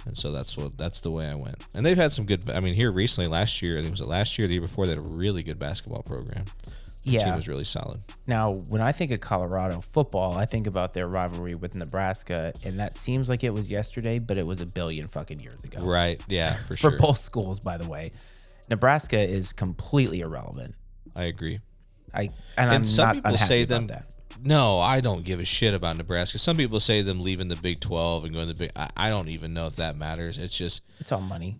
And so that's the way I went. And they've had some good, here recently, last year, I think it was last year, the year before, they had a really good basketball program. The team was really solid. Now, when I think of Colorado football, I think about their rivalry with Nebraska, and that seems like it was yesterday, but it was a billion fucking years ago. Right, yeah, for sure. For both schools, by the way. Nebraska is completely irrelevant. I agree. I'm some not people unhappy say about them, that. No, I don't give a shit about Nebraska. Some people say them leaving the Big 12 and going to the Big... I don't even know if that matters. It's just... It's all money.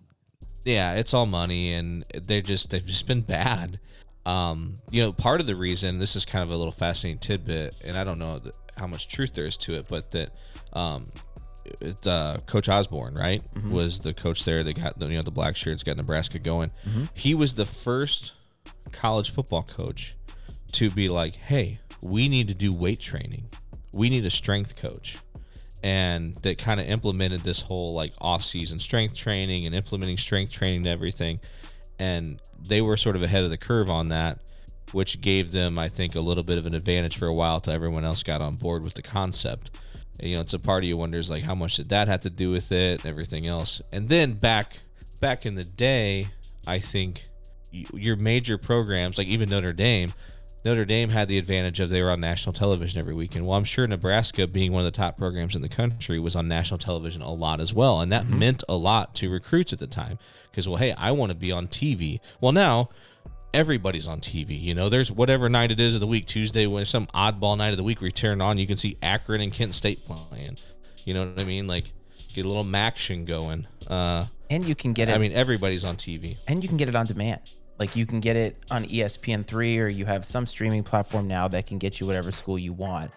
Yeah, it's all money, and they've just been bad. Part of the reason, this is kind of a little fascinating tidbit, and I don't know how much truth there is to it, but that Coach Osborne, right, was the coach there that got the black shirts, got Nebraska going. He was the first college football coach to be like, hey, we need to do weight training. We need a strength coach. And that kind of implemented this whole like off-season strength training and implementing strength training to everything. And they were sort of ahead of the curve on that, which gave them, I think, a little bit of an advantage for a while till everyone else got on board with the concept. And, it's a part of you wonders, like, how much did that have to do with it and everything else? And then back in the day, I think your major programs, like even Notre Dame had the advantage of they were on national television every weekend. Well, I'm sure Nebraska, being one of the top programs in the country, was on national television a lot as well. And that meant a lot to recruits at the time because, well, hey, I want to be on TV. Well, now everybody's on TV. There's whatever night it is of the week, Tuesday, when some oddball night of the week we turn on, you can see Akron and Kent State playing. You know what I mean? Like, get a little Maction going. And you can get it. I mean, everybody's on TV. And you can get it on demand. Like, you can get it on ESPN3, or you have some streaming platform now that can get you whatever school you want.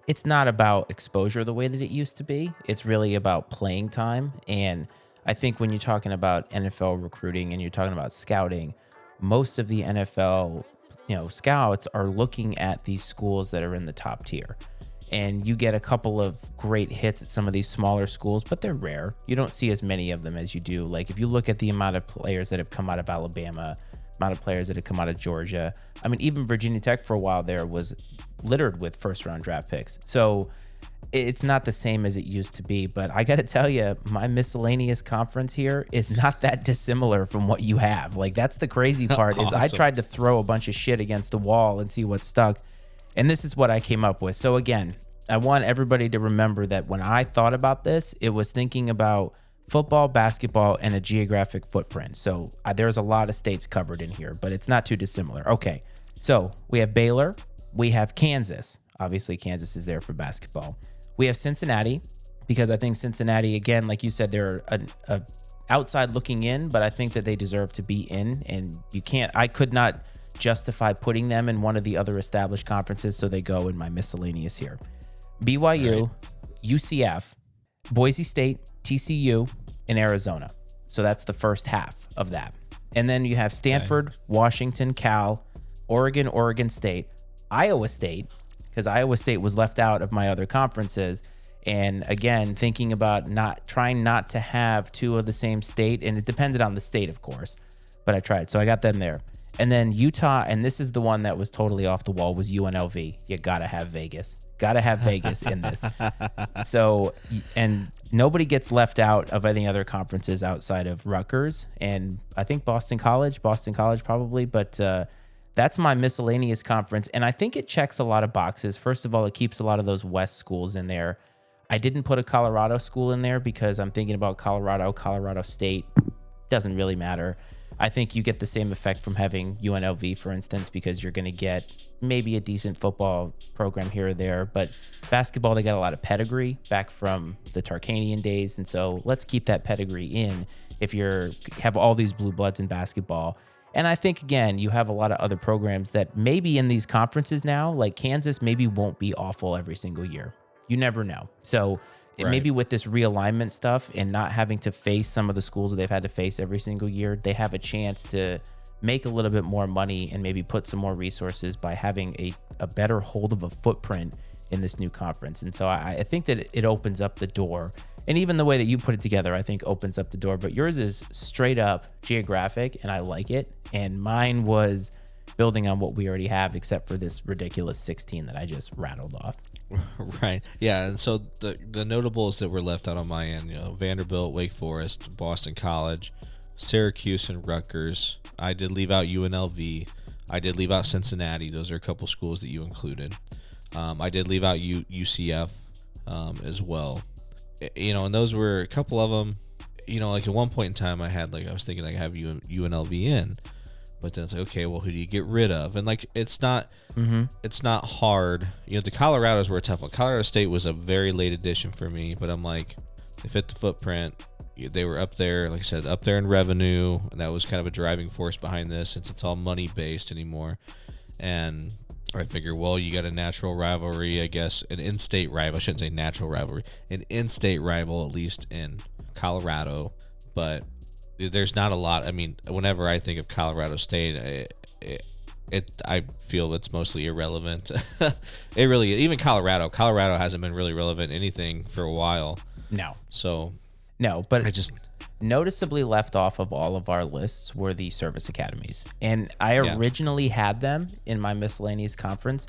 It's not about exposure the way that it used to be. It's really about playing time. And I think when you're talking about NFL recruiting and you're talking about scouting, most of the NFL, scouts are looking at these schools that are in the top tier. And you get a couple of great hits at some of these smaller schools, but they're rare. You don't see as many of them as you do. Like, if you look at the amount of players that have come out of Alabama, amount of players that have come out of Georgia. I mean, even Virginia Tech for a while there was littered with first-round draft picks. So it's not the same as it used to be. But I got to tell you, my miscellaneous conference here is not that dissimilar from what you have. Like, that's the crazy part. Awesome. Is I tried to throw a bunch of shit against the wall and see what stuck. And this is what I came up with. So again, I want everybody to remember that when I thought about this, it was thinking about football, basketball, and a geographic footprint. So there's a lot of states covered in here, but it's not too dissimilar. Okay, so we have Baylor. We have Kansas. Obviously, Kansas is there for basketball. We have Cincinnati, because I think Cincinnati, again, like you said, they're a outside looking in, but I think that they deserve to be in, and I could not justify putting them in one of the other established conferences, so they go in my miscellaneous here. BYU, right. UCF, Boise State, TCU, and Arizona. So that's the first half of that. And then you have Stanford, okay. Washington, Cal, Oregon, Oregon State, Iowa State, because Iowa State was left out of my other conferences. And again, thinking about trying not to have two of the same state, and it depended on the state, of course, but I tried. So I got them there. And then Utah, and this is the one that was totally off the wall, was UNLV. You got to have Vegas. Got to have Vegas in this. So, and nobody gets left out of any other conferences outside of Rutgers and I think Boston College probably, but that's my miscellaneous conference. And I think it checks a lot of boxes. First of all, it keeps a lot of those West schools in there. I didn't put a Colorado school in there because I'm thinking about Colorado State. Doesn't really matter. I think you get the same effect from having UNLV, for instance, because you're going to get maybe a decent football program here or there. But basketball, they got a lot of pedigree back from the Tarkanian days. And so let's keep that pedigree in if you have all these blue bloods in basketball. And I think, again, you have a lot of other programs that maybe in these conferences now, like Kansas, maybe won't be awful every single year. You never know. So right. Maybe with this realignment stuff and not having to face some of the schools that they've had to face every single year, they have a chance to make a little bit more money and maybe put some more resources by having a better hold of a footprint in this new conference. And so I think that it opens up the door. And even the way that you put it together, I think opens up the door. But yours is straight up geographic, and I like it. And mine was building on what we already have, except for this ridiculous 16 that I just rattled off. Right. Yeah. And so the notables that were left out on my end, Vanderbilt, Wake Forest, Boston College, Syracuse, and Rutgers. I did leave out UNLV. I did leave out Cincinnati. Those are a couple schools that you included. I did leave out UCF as well. And those were a couple of them. Like at one point in time, I was thinking I have UNLV in. But then it's like, okay, well, who do you get rid of? And like, it's not hard. The Colorados were a tough one. Colorado State was a very late addition for me, but I'm like, they fit the footprint. they were up there, like I said, up there in revenue, and that was kind of a driving force behind this, since it's all money based anymore. And I figure, well, you got a natural rivalry, I guess, an in-state rival. I shouldn't say natural rivalry, an in-state rival, at least in Colorado. But there's not a lot. I mean, whenever I think of Colorado State, I feel it's mostly irrelevant. It really, even Colorado hasn't been really relevant in anything for a while. No, but I just noticeably left off of all of our lists were the service academies. And I originally had them in my miscellaneous conference,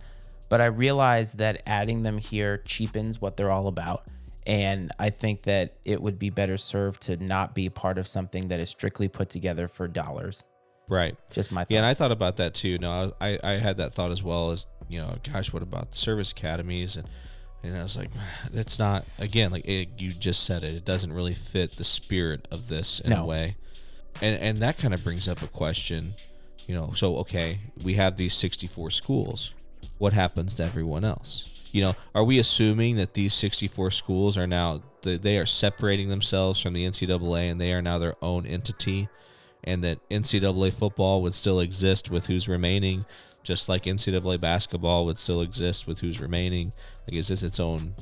but I realized that adding them here cheapens what they're all about. And I think that it would be better served to not be part of something that is strictly put together for dollars. Right. Just my thought. Yeah, and I thought about that too. No, I had that thought as well, as, gosh, what about the service academies? And I was like, that's not, again, like you just said it doesn't really fit the spirit of this in a way. And that kind of brings up a question, so, okay, we have these 64 schools. What happens to everyone else? Are we assuming that these 64 schools are now, they are separating themselves from the NCAA and they are now their own entity, and that NCAA football would still exist with who's remaining, just like NCAA basketball would still exist with who's remaining? Like, is this its own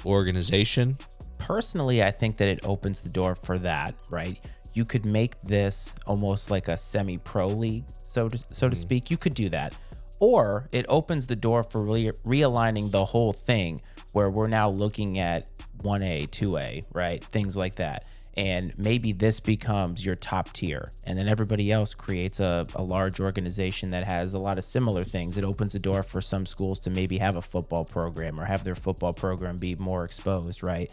organization? Personally, I think that it opens the door for that, right? You could make this almost like a semi-pro league, so to speak. You could do that. Or it opens the door for realigning the whole thing, where we're now looking at 1A, 2A, right? Things like that. And maybe this becomes your top tier, and then everybody else creates a large organization that has a lot of similar things. It opens the door for some schools to maybe have a football program or have their football program be more exposed, right?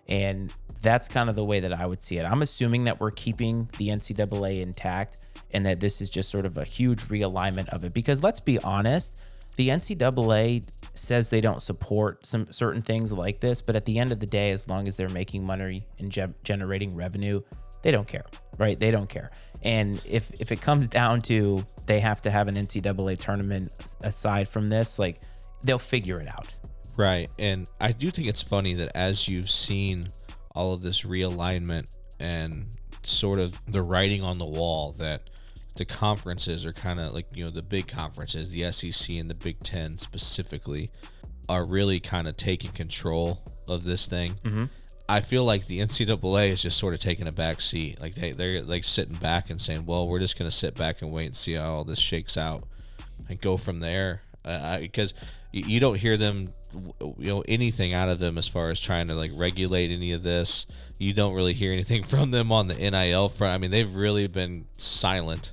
And that's kind of the way that I would see it. I'm assuming that we're keeping the NCAA intact and that this is just sort of a huge realignment of it. Because let's be honest, the NCAA says they don't support some certain things like this, but at the end of the day, as long as they're making money and generating revenue, they don't care, right? They don't care. And if it comes down to they have to have an NCAA tournament aside from this, like, they'll figure it out. Right. And I do think it's funny that as you've seen all of this realignment and sort of the writing on the wall, that the conferences are kind of like, the big conferences, the SEC and the Big Ten specifically, are really kind of taking control of this thing. Mm-hmm. I feel like the NCAA is just sort of taking a back seat. Like they're like sitting back and saying, well, we're just going to sit back and wait and see how all this shakes out and go from there. Because you don't hear them, anything out of them as far as trying to like regulate any of this. You don't really hear anything from them on the NIL front. I mean, they've really been silent.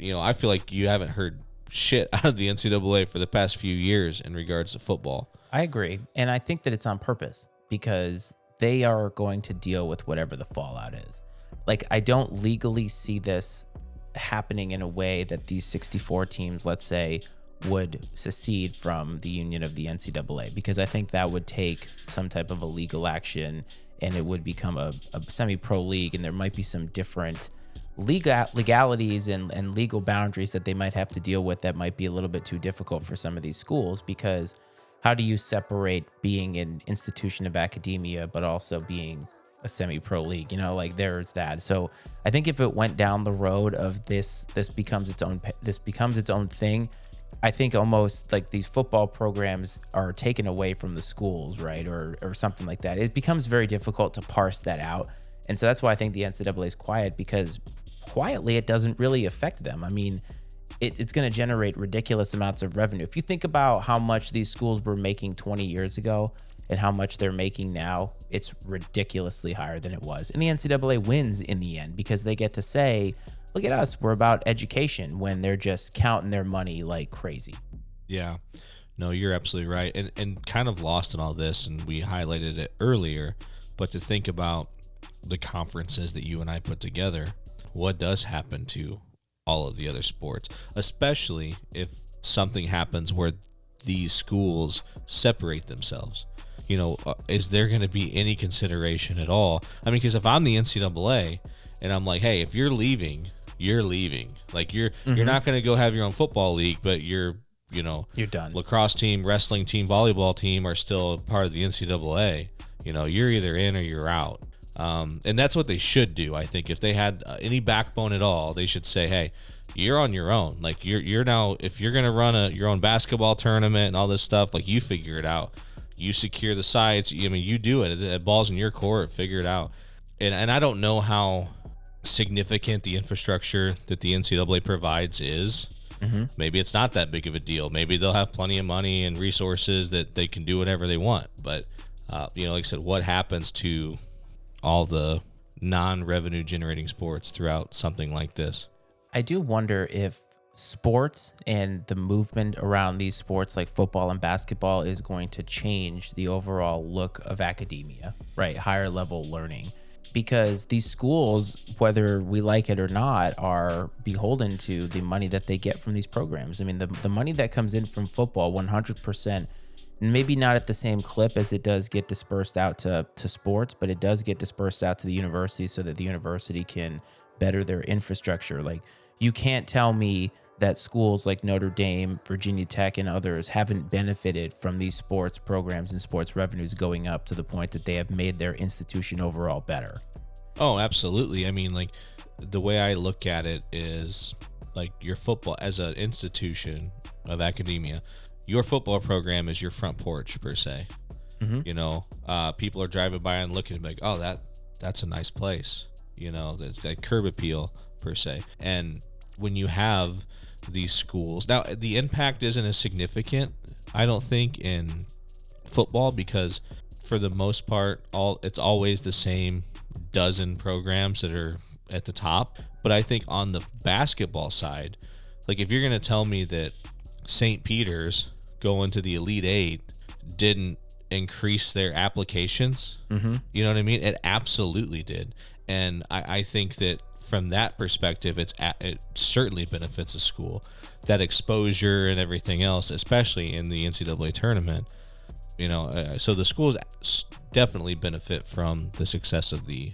I feel like you haven't heard shit out of the NCAA for the past few years in regards to football. I agree. And I think that it's on purpose because they are going to deal with whatever the fallout is. Like, I don't legally see this happening in a way that these 64 teams, let's say, would secede from the union of the NCAA, because I think that would take some type of a legal action and it would become a semi-pro league, and there might be some different legalities and legal boundaries that they might have to deal with that might be a little bit too difficult for some of these schools, because how do you separate being an institution of academia but also being a semi-pro league? Like, there's that. So I think if it went down the road of this becomes its own thing, I think almost like these football programs are taken away from the schools, right? Or something like that. It becomes very difficult to parse that out. And so that's why I think the NCAA is quiet, because quietly it doesn't really affect them. I mean, it's going to generate ridiculous amounts of revenue. If you think about how much these schools were making 20 years ago and how much they're making now, it's ridiculously higher than it was. And the NCAA wins in the end because they get to say, look at us, we're about education, when they're just counting their money like crazy. Yeah, no, you're absolutely right. And kind of lost in all this, and we highlighted it earlier, but to think about the conferences that you and I put together, what does happen to all of the other sports, especially if something happens where these schools separate themselves? Is there going to be any consideration at all? I mean, because if I'm the NCAA and I'm like, hey, if you're leaving, you're leaving. Like, you're not going to go have your own football league, but you're done. Lacrosse team, wrestling team, volleyball team are still part of the NCAA. You're either in or you're out. And that's what they should do. I think if they had any backbone at all, they should say, hey, you're on your own. Like you're now, if you're going to run your own basketball tournament and all this stuff, like you figure it out. You secure the sites. I mean, you do it. The ball's in your court. Figure it out. And I don't know how significant the infrastructure that the NCAA provides is. Mm-hmm. Maybe it's not that big of a deal. Maybe they'll have plenty of money and resources that they can do whatever they want. But, like I said, what happens to all the non-revenue generating sports throughout something like this? I do wonder if sports and the movement around these sports like football and basketball is going to change the overall look of academia, right? Higher level learning. Because these schools, whether we like it or not, are beholden to the money that they get from these programs. I mean, the money that comes in from football, 100%, maybe not at the same clip as it does get dispersed out to sports, but it does get dispersed out to the university so that the university can better their infrastructure. Like, you can't tell me that schools like Notre Dame, Virginia Tech, and others haven't benefited from these sports programs and sports revenues going up to the point that they have made their institution overall better. Oh, absolutely. I mean, like, the way I look at it is, like, your football as an institution of academia, your football program is your front porch, per se. Mm-hmm. You know, people are driving by and looking like, oh, that's a nice place. You know, that curb appeal, per se. And when you have these schools, now the impact isn't as significant, I don't think, in football, because for the most part, it's always the same dozen programs that are at the top. But I think on the basketball side, like, if you're going to tell me that St. Peter's going to the Elite Eight didn't increase their applications, mm-hmm. You know what I mean? It absolutely did. And I think that from that perspective, it certainly benefits a school. That exposure and everything else, especially in the NCAA tournament, you know, so the schools definitely benefit from the success of the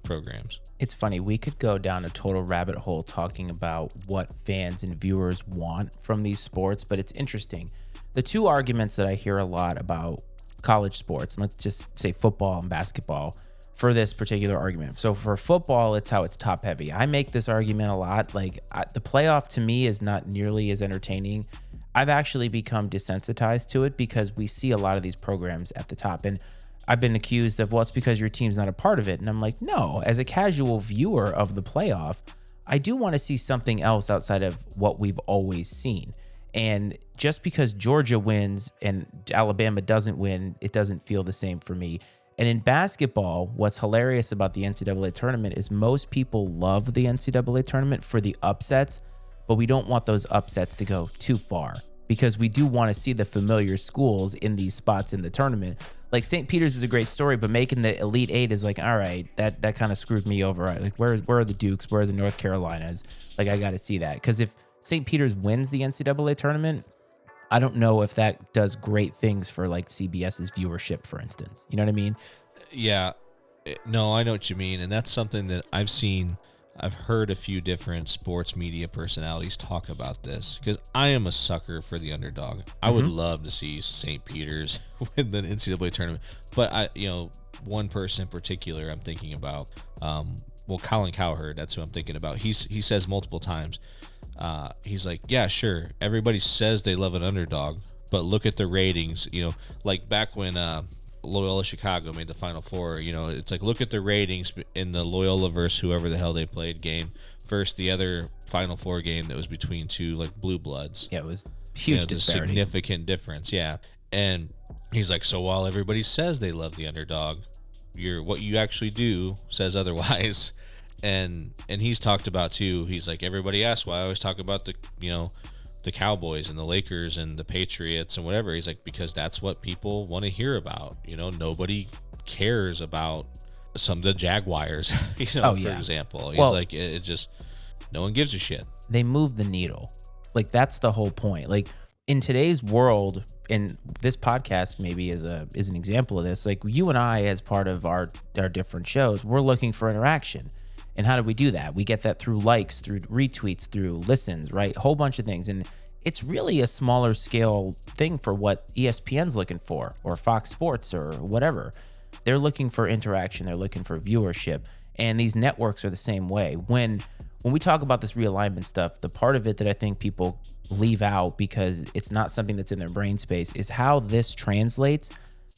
programs. It's funny, we could go down a total rabbit hole talking about what fans and viewers want from these sports, but it's interesting. The two arguments that I hear a lot about college sports, and let's just say football and basketball, for this particular argument. So for football, it's how it's top heavy. I make this argument a lot. Like, the playoff to me is not nearly as entertaining. I've actually become desensitized to it because we see a lot of these programs at the top. And I've been accused of, well, it's because your team's not a part of it. And I'm like, no, as a casual viewer of the playoff, I do want to see something else outside of what we've always seen. And just because Georgia wins and Alabama doesn't win, it doesn't feel the same for me. And in basketball, what's hilarious about the NCAA tournament is most people love the NCAA tournament for the upsets, but we don't want those upsets to go too far because we do want to see the familiar schools in these spots in the tournament. Like, St. Peter's is a great story, but making the Elite Eight is like, all right, that kind of screwed me over. Like, where are the Dukes? Where are the North Carolinas? Like, I got to see that. Because if St. Peter's wins the NCAA tournament, I don't know if that does great things for, like, CBS's viewership, for instance. You know what I mean? Yeah. No, I know what you mean. And that's something that I've heard a few different sports media personalities talk about this, because I am a sucker for the underdog. I would love to see St. Peter's win the NCAA tournament. But one person in particular I'm thinking about, Colin Cowherd, that's who I'm thinking about. He says multiple times, he's like, yeah, sure, everybody says they love an underdog, but look at the ratings. You know, like back when Loyola Chicago made the Final Four, you know, it's like, look at the ratings in the Loyola versus whoever the hell they played game versus the other Final Four game that was between two, like, blue bloods. Yeah, it was huge disparity. Significant difference, yeah. And he's like, so while everybody says they love the underdog, what you actually do says otherwise. And he's talked about too, he's like, everybody asks why I always talk about the Cowboys and the Lakers and the Patriots and whatever. He's like, because that's what people want to hear about. You know, nobody cares about some of the Jaguars, for example. He's like, it just, no one gives a shit. They move the needle. Like, that's the whole point. Like, in today's world, and this podcast maybe is an example of this, like, you and I, as part of our different shows, we're looking for interaction. And how do we do that? We get that through likes, through retweets, through listens, right? A whole bunch of things. And it's really a smaller scale thing for what ESPN's looking for, or Fox Sports, or whatever. They're looking for interaction. They're looking for viewership. And these networks are the same way. When we talk about this realignment stuff, the part of it that I think people leave out because it's not something that's in their brain space is how this translates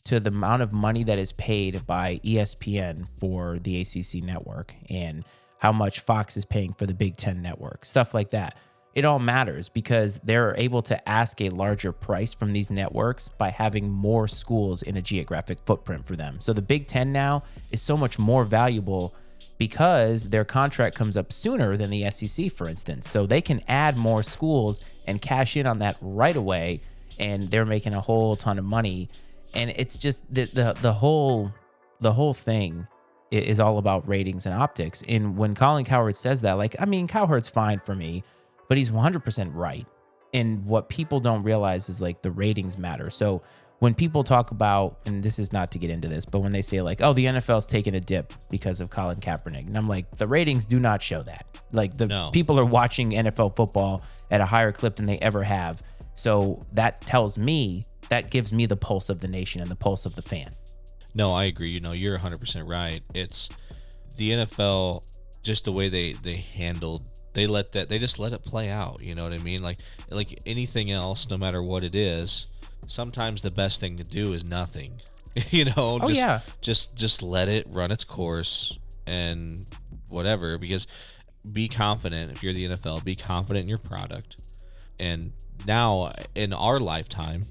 to the amount of money that is paid by ESPN for the ACC network and how much Fox is paying for the Big Ten network, stuff like that. It all matters because they're able to ask a larger price from these networks by having more schools in a geographic footprint for them. So the Big Ten now is so much more valuable because their contract comes up sooner than the SEC, for instance. So they can add more schools and cash in on that right away, and they're making a whole ton of money. And it's just the whole thing is all about ratings and optics. And when Colin Cowherd says that, like, I mean, Cowherd's fine for me, but he's 100% right. And what people don't realize is like the ratings matter. So when people talk about, and this is not to get into this, but when they say like, oh, the NFL's taking a dip because of Colin Kaepernick, and I'm like, the ratings do not show that. Like people are watching NFL football at a higher clip than they ever have. So that tells me, that gives me the pulse of the nation and the pulse of the fan. No, I agree. You know, you're 100% right. It's the NFL, just the way they handled. They just let it play out. You know what I mean? Like anything else, no matter what it is, sometimes the best thing to do is nothing. You know, just let it run its course and whatever. Because be confident if you're the NFL. Be confident in your product. And now in our lifetime,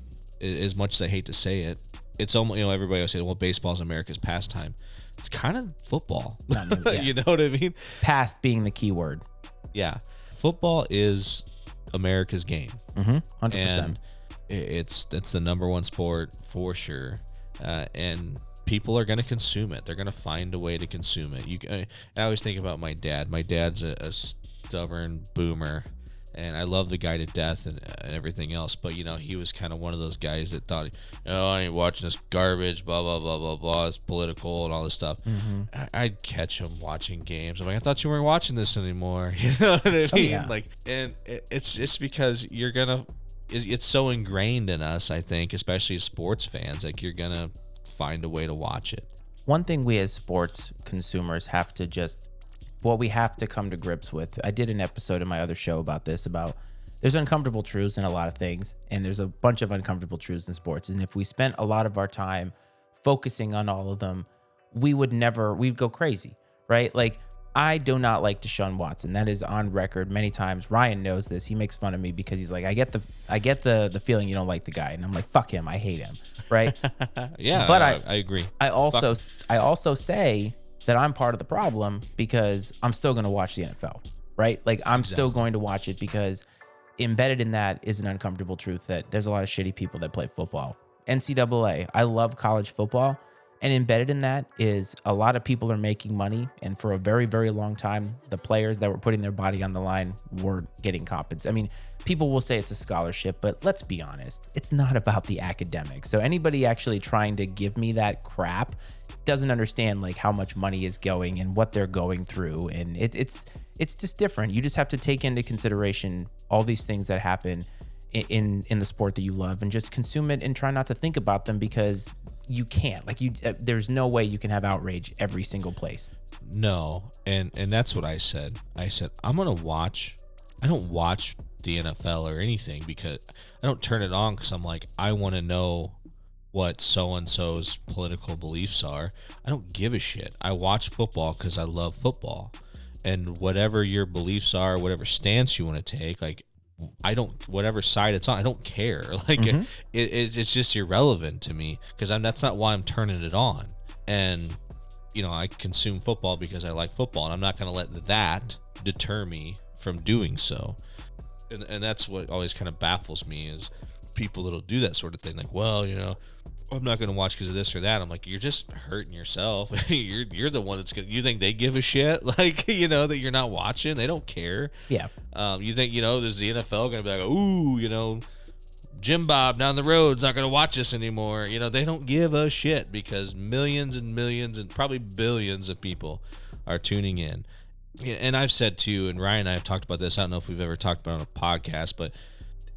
as much as I hate to say it, it's almost, you know, everybody will say, well, baseball's America's pastime. It's kind of football. You know what I mean? Past being the key word. Yeah. Football is America's game. 100%. And it's the number one sport for sure. And people are going to consume it. They're going to find a way to consume it. I always think about my dad. My dad's a stubborn boomer, and I love the guy to death and everything else. But, you know, he was kind of one of those guys that thought, oh, I ain't watching this garbage, blah, blah, blah, blah, blah. It's political and all this stuff. I'd catch him watching games. I'm like, I thought you weren't watching this anymore. You know what I mean? Oh, yeah. Like, and it's because you're going to, it's so ingrained in us, I think, especially as sports fans, like you're going to find a way to watch it. One thing we as sports consumers have to we have to come to grips with. I did an episode in my other show about this, about there's uncomfortable truths in a lot of things, and there's a bunch of uncomfortable truths in sports. And if we spent a lot of our time focusing on all of them, we'd go crazy, right? Like, I do not like Deshaun Watson. That is on record many times. Ryan knows this. He makes fun of me because he's like, I get the feeling you don't like the guy. And I'm like, fuck him. I hate him. Right? Yeah, but I agree. I also say that I'm part of the problem because I'm still going to watch the NFL, right? Like, I'm still going to watch it because embedded in that is an uncomfortable truth that there's a lot of shitty people that play football. NCAA, I love college football. And embedded in that is a lot of people are making money. And for a very, very long time, the players that were putting their body on the line were getting compensated. I mean, people will say it's a scholarship, but let's be honest, it's not about the academics. So anybody actually trying to give me that crap doesn't understand like how much money is going and what they're going through. And it's just different. You just have to take into consideration all these things that happen in the sport that you love and just consume it and try not to think about them because you can't. Like, there's no way you can have outrage every single place. No, and that's what I said. I said I'm gonna watch. I don't watch the NFL or anything because I don't turn it on because I'm like, I want to know what so-and-so's political beliefs are. I don't give a shit. I watch football because I love football, and whatever your beliefs are, whatever stance you want to take, like, whatever side it's on, I don't care. Like, it's just irrelevant to me because that's not why I'm turning it on. And, you know, I consume football because I like football, and I'm not going to let that deter me from doing so. And that's what always kind of baffles me is people that'll do that sort of thing. Like, well, you know, I'm not going to watch because of this or that. I'm like, you're just hurting yourself. you're the one that's going to, you think they give a shit? Like, you know, that you're not watching? They don't care. Yeah. You think, you know, is the NFL going to be like, ooh, you know, Jim Bob down the road's not going to watch this anymore. You know, they don't give a shit because millions and millions and probably billions of people are tuning in. And I've said too, and Ryan and I have talked about this. I don't know if we've ever talked about it on a podcast, but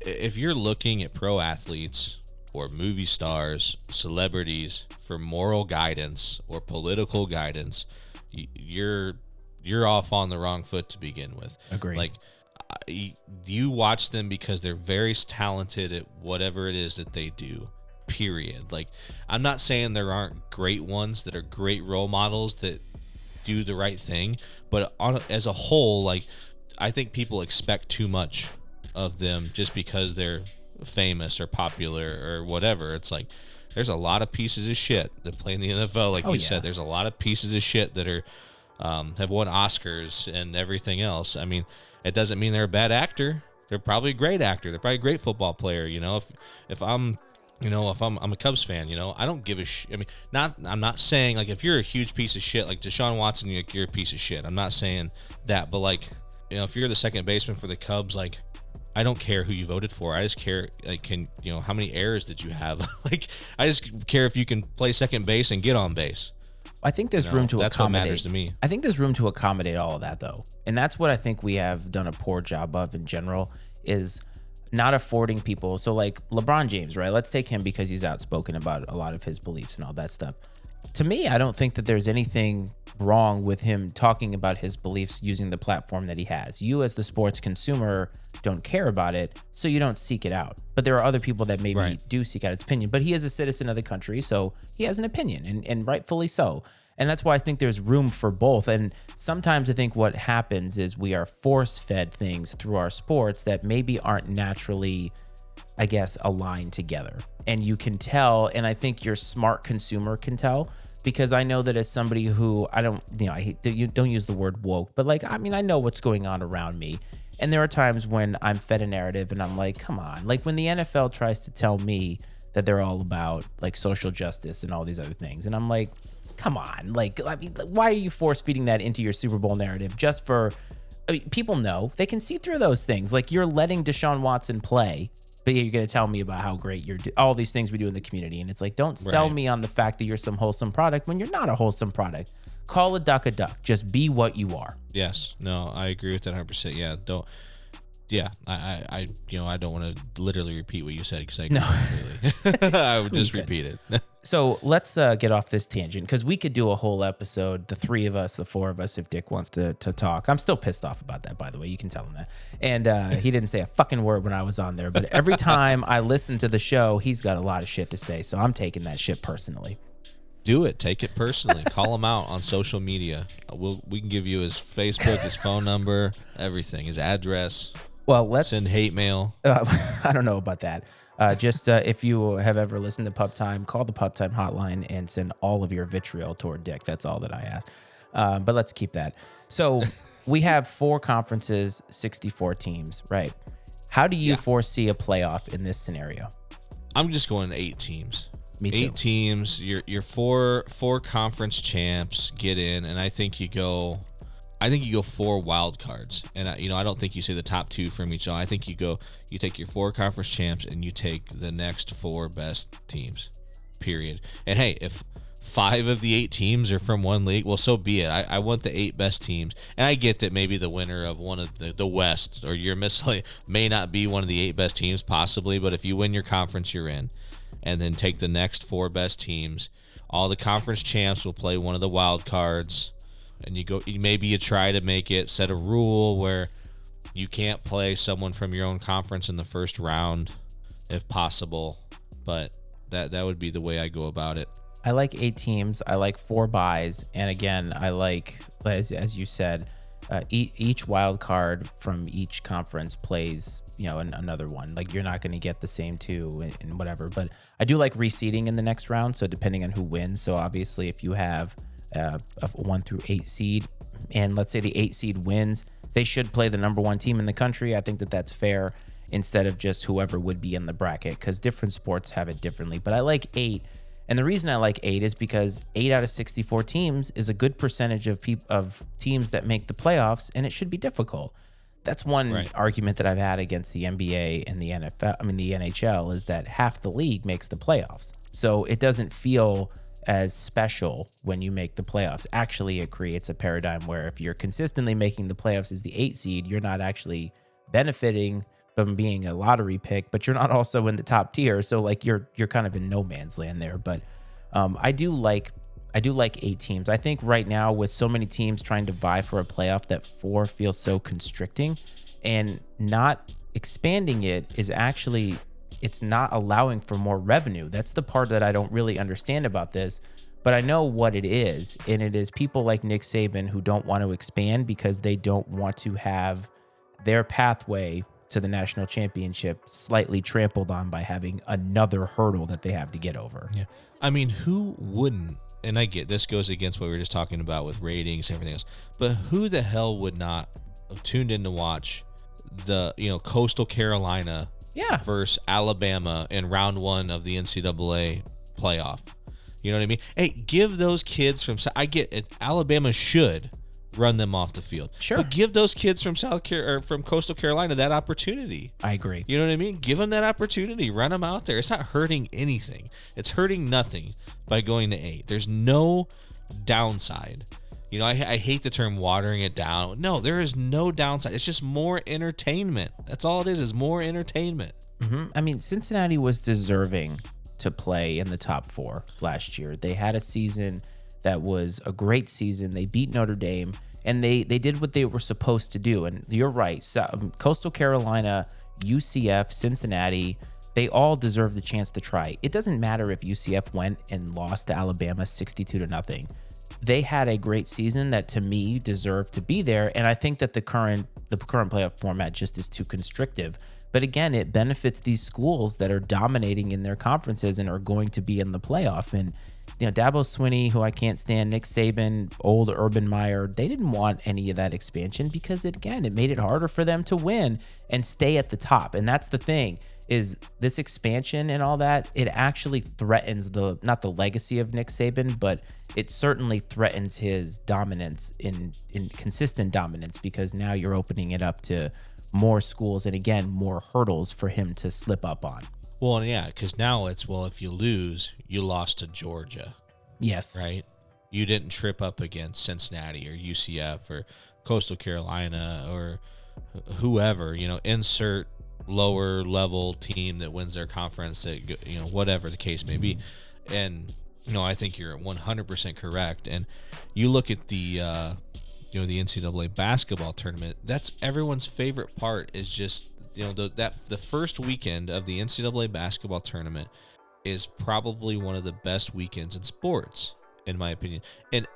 if you're looking at pro athletes or movie stars, celebrities for moral guidance or political guidance, you're off on the wrong foot to begin with. Agreed. Like, you watch them because they're very talented at whatever it is that they do, period. Like, I'm not saying there aren't great ones that are great role models that do the right thing, but as a whole, like, I think people expect too much of them just because they're famous or popular or whatever. It's like, there's a lot of pieces of shit that play in the NFL. Like you said, there's a lot of pieces of shit that are have won Oscars and everything else. I mean, it doesn't mean they're a bad actor. They're probably a great actor. They're probably a great football player. You know, if I'm a Cubs fan, you know, I don't give a shit. I mean, I'm not saying, like, if you're a huge piece of shit, like Deshaun Watson, you're a piece of shit. I'm not saying that, but, like, you know, if you're the second baseman for the Cubs, like, I don't care who you voted for. I just care, like, how many errors did you have? Like, I just care if you can play second base and get on base. I think there's room to that's accommodate. What matters to me. I think there's room to accommodate all of that, though. And that's what I think we have done a poor job of in general, is not affording people. So, like, LeBron James, right? Let's take him because he's outspoken about a lot of his beliefs and all that stuff. To me, I don't think that there's anything wrong with him talking about his beliefs using the platform that he has. You, as the sports consumer, don't care about it, so you don't seek it out. But there are other people that maybe do seek out his opinion. But he is a citizen of the country, so he has an opinion, and rightfully so. And that's why I think there's room for both. And sometimes I think what happens is we are force-fed things through our sports that maybe aren't naturally, I guess, aligned together. And you can tell, and I think your smart consumer can tell, because I know that as somebody who, I hate you don't use the word woke, but, like, I mean, I know what's going on around me. And there are times when I'm fed a narrative and I'm like, come on. Like, when the NFL tries to tell me that they're all about, like, social justice and all these other things, and I'm like, come on. Like, I mean, why are you force feeding that into your Super Bowl narrative just for, I mean, people know, they can see through those things. Like, you're letting Deshaun Watson play, but you're going to tell me about how great you're all these things we do in the community. And it's like, don't sell me on the fact that you're some wholesome product when you're not a wholesome product. Call a duck a duck. Just be what you are. Yes. No, I agree with that 100%. Yeah. I don't want to literally repeat what you said, because I can't really. I would just repeat it. So let's get off this tangent, because we could do a whole episode, the three of us, the four of us, if Dick wants to talk. I'm still pissed off about that, by the way. You can tell him that. And he didn't say a fucking word when I was on there. But every time I listen to the show, he's got a lot of shit to say. So I'm taking that shit personally. Do it. Take it personally. Call him out on social media. We can give you his Facebook, his phone number, everything, his address. Well, let's send hate mail. I don't know about that. If you have ever listened to Pubtime, call the Pubtime hotline and send all of your vitriol toward Dick. That's all that I ask. But let's keep that. So we have 4 conferences, 64 teams, right? How do you foresee a playoff in this scenario? I'm just going 8 teams. Me too. 8 teams. Your four conference champs get in, and I think you go 4 wild cards, and I don't think you say the top 2 from each. I think you take your 4 conference champs and you take the next 4 best teams, period. And hey, if 5 of the 8 teams are from one league, well, so be it. I want the 8 best teams, and I get that maybe the winner of one of the West or your miscellaneous may not be one of the 8 best teams, possibly, but if you win your conference, you're in. And then take the next 4 best teams. All the conference champs will play one of the wild cards. And you try to make it, set a rule where you can't play someone from your own conference in the first round if possible. But that would be the way I go about it. I like 8 teams. I like 4 buys. And again, I like, as you said, each wild card from each conference plays, another one. Like, you're not going to get the same 2 and whatever. But I do like reseeding in the next round. So depending on who wins. So obviously, if you have a 1 through 8 seed, and let's say the 8 seed wins, they should play the number 1 team in the country. I think that that's fair, instead of just whoever would be in the bracket, because different sports have it differently. But I like 8, and the reason I like 8 is because 8 out of 64 teams is a good percentage of teams that make the playoffs, and it should be difficult. That's one argument that I've had against the NBA and the the NHL, is that half the league makes the playoffs, so it doesn't feel as special when you make the playoffs. Actually, it creates a paradigm where if you're consistently making the playoffs as the 8 seed, you're not actually benefiting, from being a lottery pick, but you're not also in the top tier. So like you're kind of in no man's land there. But I do like 8 teams. I think right now with so many teams trying to vie for a playoff, that 4 feels so constricting, and not expanding it is actually, it's not allowing for more revenue. That's the part that I don't really understand about this, but I know what it is. And it is people like Nick Saban who don't want to expand because they don't want to have their pathway to the national championship slightly trampled on by having another hurdle that they have to get over. Yeah. I mean, who wouldn't? And I get this goes against what we were just talking about with ratings and everything else, but who the hell would not have tuned in to watch the, Coastal Carolina versus Alabama in round 1 of the NCAA playoff? You know what I mean? Hey, give those kids from, I get it, Alabama should run them off the field. Sure. But give those kids from from Coastal Carolina that opportunity. I agree. You know what I mean? Give them that opportunity. Run them out there. It's not hurting anything. It's hurting nothing by going to 8. There's no downside. I hate the term watering it down. No, there is no downside. It's just more entertainment. That's all it is more entertainment. Mm-hmm. I mean, Cincinnati was deserving to play in the top 4 last year. They had a season that was a great season. They beat Notre Dame, and they did what they were supposed to do. And you're right. So, Coastal Carolina, UCF, Cincinnati, they all deserve the chance to try. It doesn't matter if UCF went and lost to Alabama 62-0. They had a great season that, to me, deserved to be there. And I think that the current playoff format just is too constrictive. But again, it benefits these schools that are dominating in their conferences and are going to be in the playoff. And Dabo Swinney, who I can't stand, Nick Saban, old Urban Meyer, they didn't want any of that expansion because it made it harder for them to win and stay at the top. And that's the thing, is this expansion and all that, it actually threatens not the legacy of Nick Saban, but it certainly threatens his dominance in consistent dominance, because now you're opening it up to more schools and, again, more hurdles for him to slip up on. Well, yeah, because now it's, if you lose, you lost to Georgia. Yes. Right? You didn't trip up against Cincinnati or UCF or Coastal Carolina or whoever, insert lower level team that wins their conference, that, whatever the case may be. And, I think you're 100% correct. And you look at the the NCAA basketball tournament, that's everyone's favorite part, is just, the first weekend of the NCAA basketball tournament is probably one of the best weekends in sports, in my opinion. And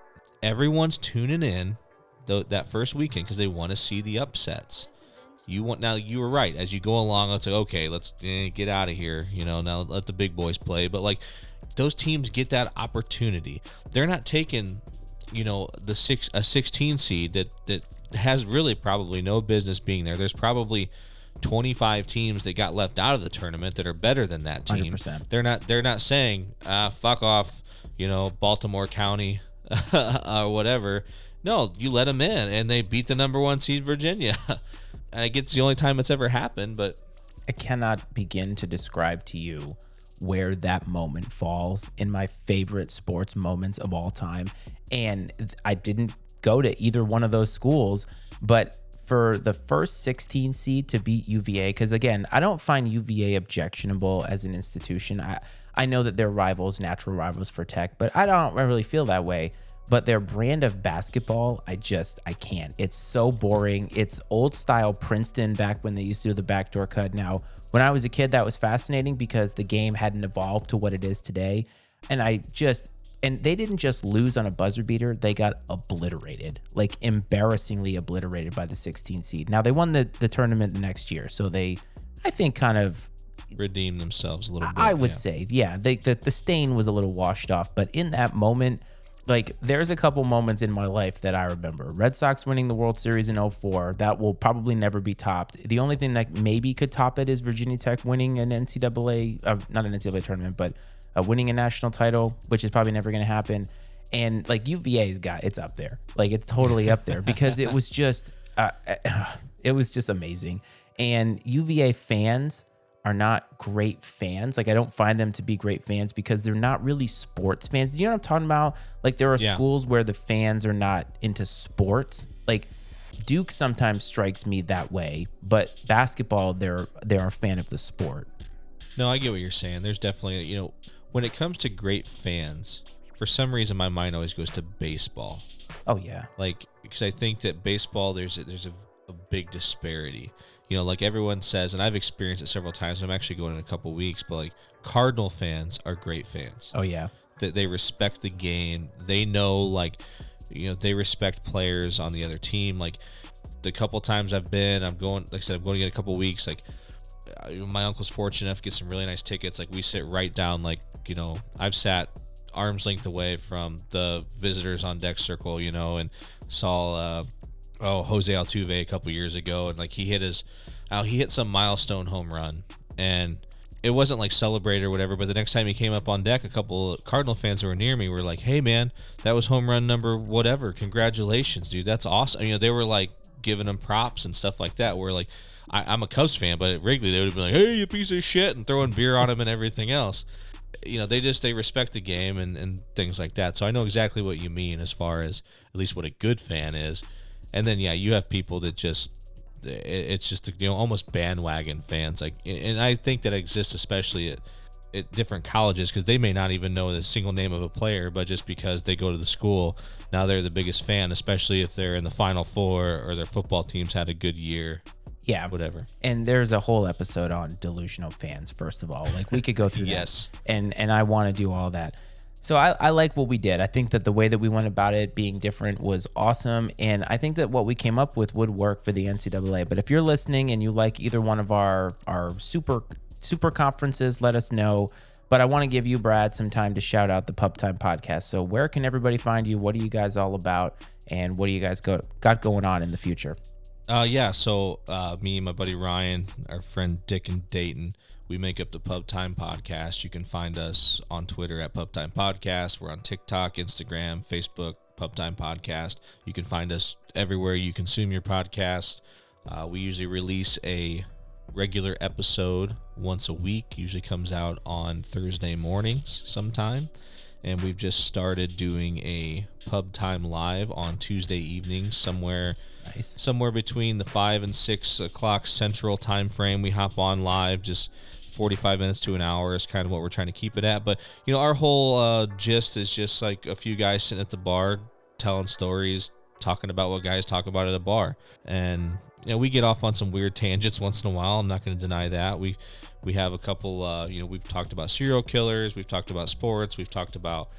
everyone's tuning in that first weekend because they want to see the upsets. You were right. As you go along, it's like, okay, let's get out of here. Now let the big boys play. But like, those teams get that opportunity. They're not taking, a 16 seed that has really probably no business being there. There's probably 25 teams that got left out of the tournament that are better than that team. 100%. They're not saying fuck off, Baltimore County or whatever. No, you let them in, and they beat the number 1 seed Virginia. I get it's the only time it's ever happened, but I cannot begin to describe to you where that moment falls in my favorite sports moments of all time. And I didn't go to either one of those schools, but for the first 16 seed to beat UVA, because again, I don't find UVA objectionable as an institution. I know that they're rivals, natural rivals for Tech, but I don't really feel that way. But their brand of basketball, I can't. It's so boring. It's old style Princeton back when they used to do the backdoor cut. Now, when I was a kid, that was fascinating because the game hadn't evolved to what it is today. And they didn't just lose on a buzzer beater. They got obliterated, like embarrassingly obliterated by the 16 seed. Now, they won the tournament the next year. So they, I think, kind of redeemed themselves a little bit. I would say, yeah, the stain was a little washed off. But in that moment, like, there's a couple moments in my life that I remember. Red Sox winning the World Series in 2004. That will probably never be topped. The only thing that maybe could top it is Virginia Tech winning an NCAA, not an NCAA tournament, but winning a national title, which is probably never going to happen. And, like, UVA's it's up there. Like, it's totally up there because it was just amazing. And UVA fans are not great fans. Like, I don't find them to be great fans because they're not really sports fans. You know what I'm talking about? Like, there are schools where the fans are not into sports. Like, Duke sometimes strikes me that way, but basketball, they're a fan of the sport. No, I get what you're saying. There's definitely, when it comes to great fans, for some reason my mind always goes to baseball. Oh yeah. Like, because I think that baseball, there's a big disparity. Like everyone says, and I've experienced it several times. I'm actually going in a couple weeks, but like Cardinal fans are great fans. Oh yeah. That they respect the game. They know, they respect players on the other team. Like the couple times I'm going in a couple weeks. Like my uncle's fortunate enough to get some really nice tickets. Like we sit right down, I've sat arm's length away from the visitors on deck circle, and saw Jose Altuve a couple years ago, and he hit some milestone home run, and it wasn't like celebrated or whatever, but the next time he came up on deck, a couple of Cardinal fans who were near me were like, "Hey man, that was home run number whatever, congratulations dude, that's awesome." They were like giving him props and stuff like that, where I'm a Cubs fan, but at Wrigley they would have been like, "Hey, you piece of shit," and throwing beer on him and everything else. They respect the game and things like that. So I know exactly what you mean as far as at least what a good fan is. And then, yeah, you have people that it's just, almost bandwagon fans. And I think that exists especially at different colleges, because they may not even know the single name of a player, but just because they go to the school, now they're the biggest fan, especially if they're in the Final Four or their football team's had a good year. Yeah. Whatever. And there's a whole episode on delusional fans, first of all. We could go through yes. that. And I want to do all that. So I like what we did. I think that the way that we went about it being different was awesome. And I think that what we came up with would work for the NCAA. But if you're listening and you like either one of our super conferences, let us know. But I want to give you, Brad, some time to shout out the Pubtime Podcast. So where can everybody find you? What are you guys all about? And what do you guys got going on in the future? So me and my buddy Ryan, our friend Dick and Dayton, we make up the Pubtime Podcast. You can find us on Twitter at Pubtime Podcast. We're on TikTok, Instagram, Facebook, Pubtime Podcast. You can find us everywhere you consume your podcast. We usually release a regular episode once a week. Usually comes out on Thursday mornings sometime. And we've just started doing a Pubtime Live on Tuesday evenings, somewhere between the 5 and 6 o'clock Central time frame. We hop on live, just 45 minutes to an hour is kind of what we're trying to keep it at. But, our whole gist is just like a few guys sitting at the bar telling stories, talking about what guys talk about at a bar. And, we get off on some weird tangents once in a while. I'm not going to deny that. We have a couple, we've talked about serial killers. We've talked about sports. We've talked about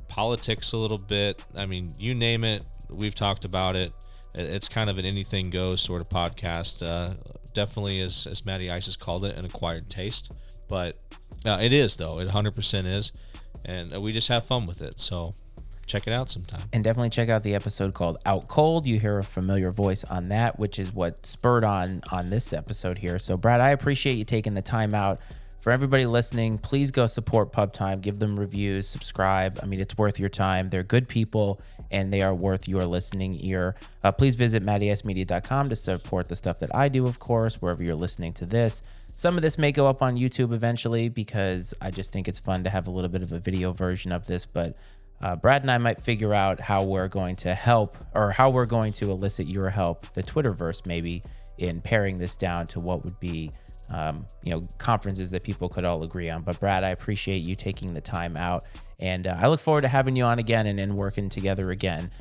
politics a little bit. I mean, you name it, we've talked about it. It's kind of an anything goes sort of podcast. Definitely, as Matty Ice has called it, an acquired taste. But it is, though. It 100% is. And we just have fun with it. So check it out sometime. And definitely check out the episode called Out Cold. You hear a familiar voice on that, which is what spurred on this episode here. So, Brad, I appreciate you taking the time out. For everybody listening, please go support Pubtime. Give them reviews, subscribe. I mean, it's worth your time. They're good people, and they are worth your listening ear. Please visit mattySmedia.com to support the stuff that I do, of course, wherever you're listening to this. Some of this may go up on YouTube eventually because I just think it's fun to have a little bit of a video version of this, but Brad and I might figure out how we're going to help, or how we're going to elicit your help, the Twitterverse maybe, in paring this down to what would be conferences that people could all agree on. But Brad, I appreciate you taking the time out, and I look forward to having you on again and working together again.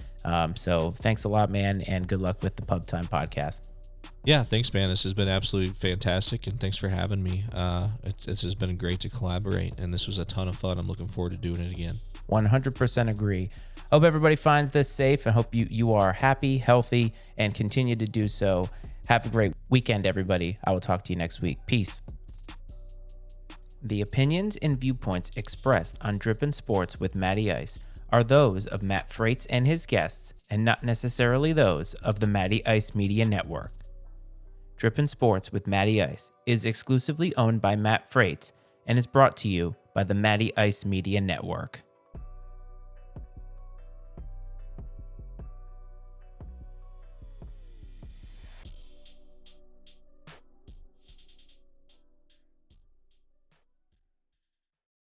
So thanks a lot, man, and good luck with the Pubtime Podcast. Yeah, thanks, man. This has been absolutely fantastic, and thanks for having me. It's just been great to collaborate, and this was a ton of fun. I'm looking forward to doing it again. 100% agree. Hope everybody finds this safe, and hope you are happy, healthy, and continue to do so. Have a great weekend, everybody. I will talk to you next week. Peace. The opinions and viewpoints expressed on Drippin' Sports with Matty Ice are those of Matt Freites and his guests, and not necessarily those of the Matty Ice Media Network. Drippin' Sports with Matty Ice is exclusively owned by Matt Freites and is brought to you by the Matty Ice Media Network.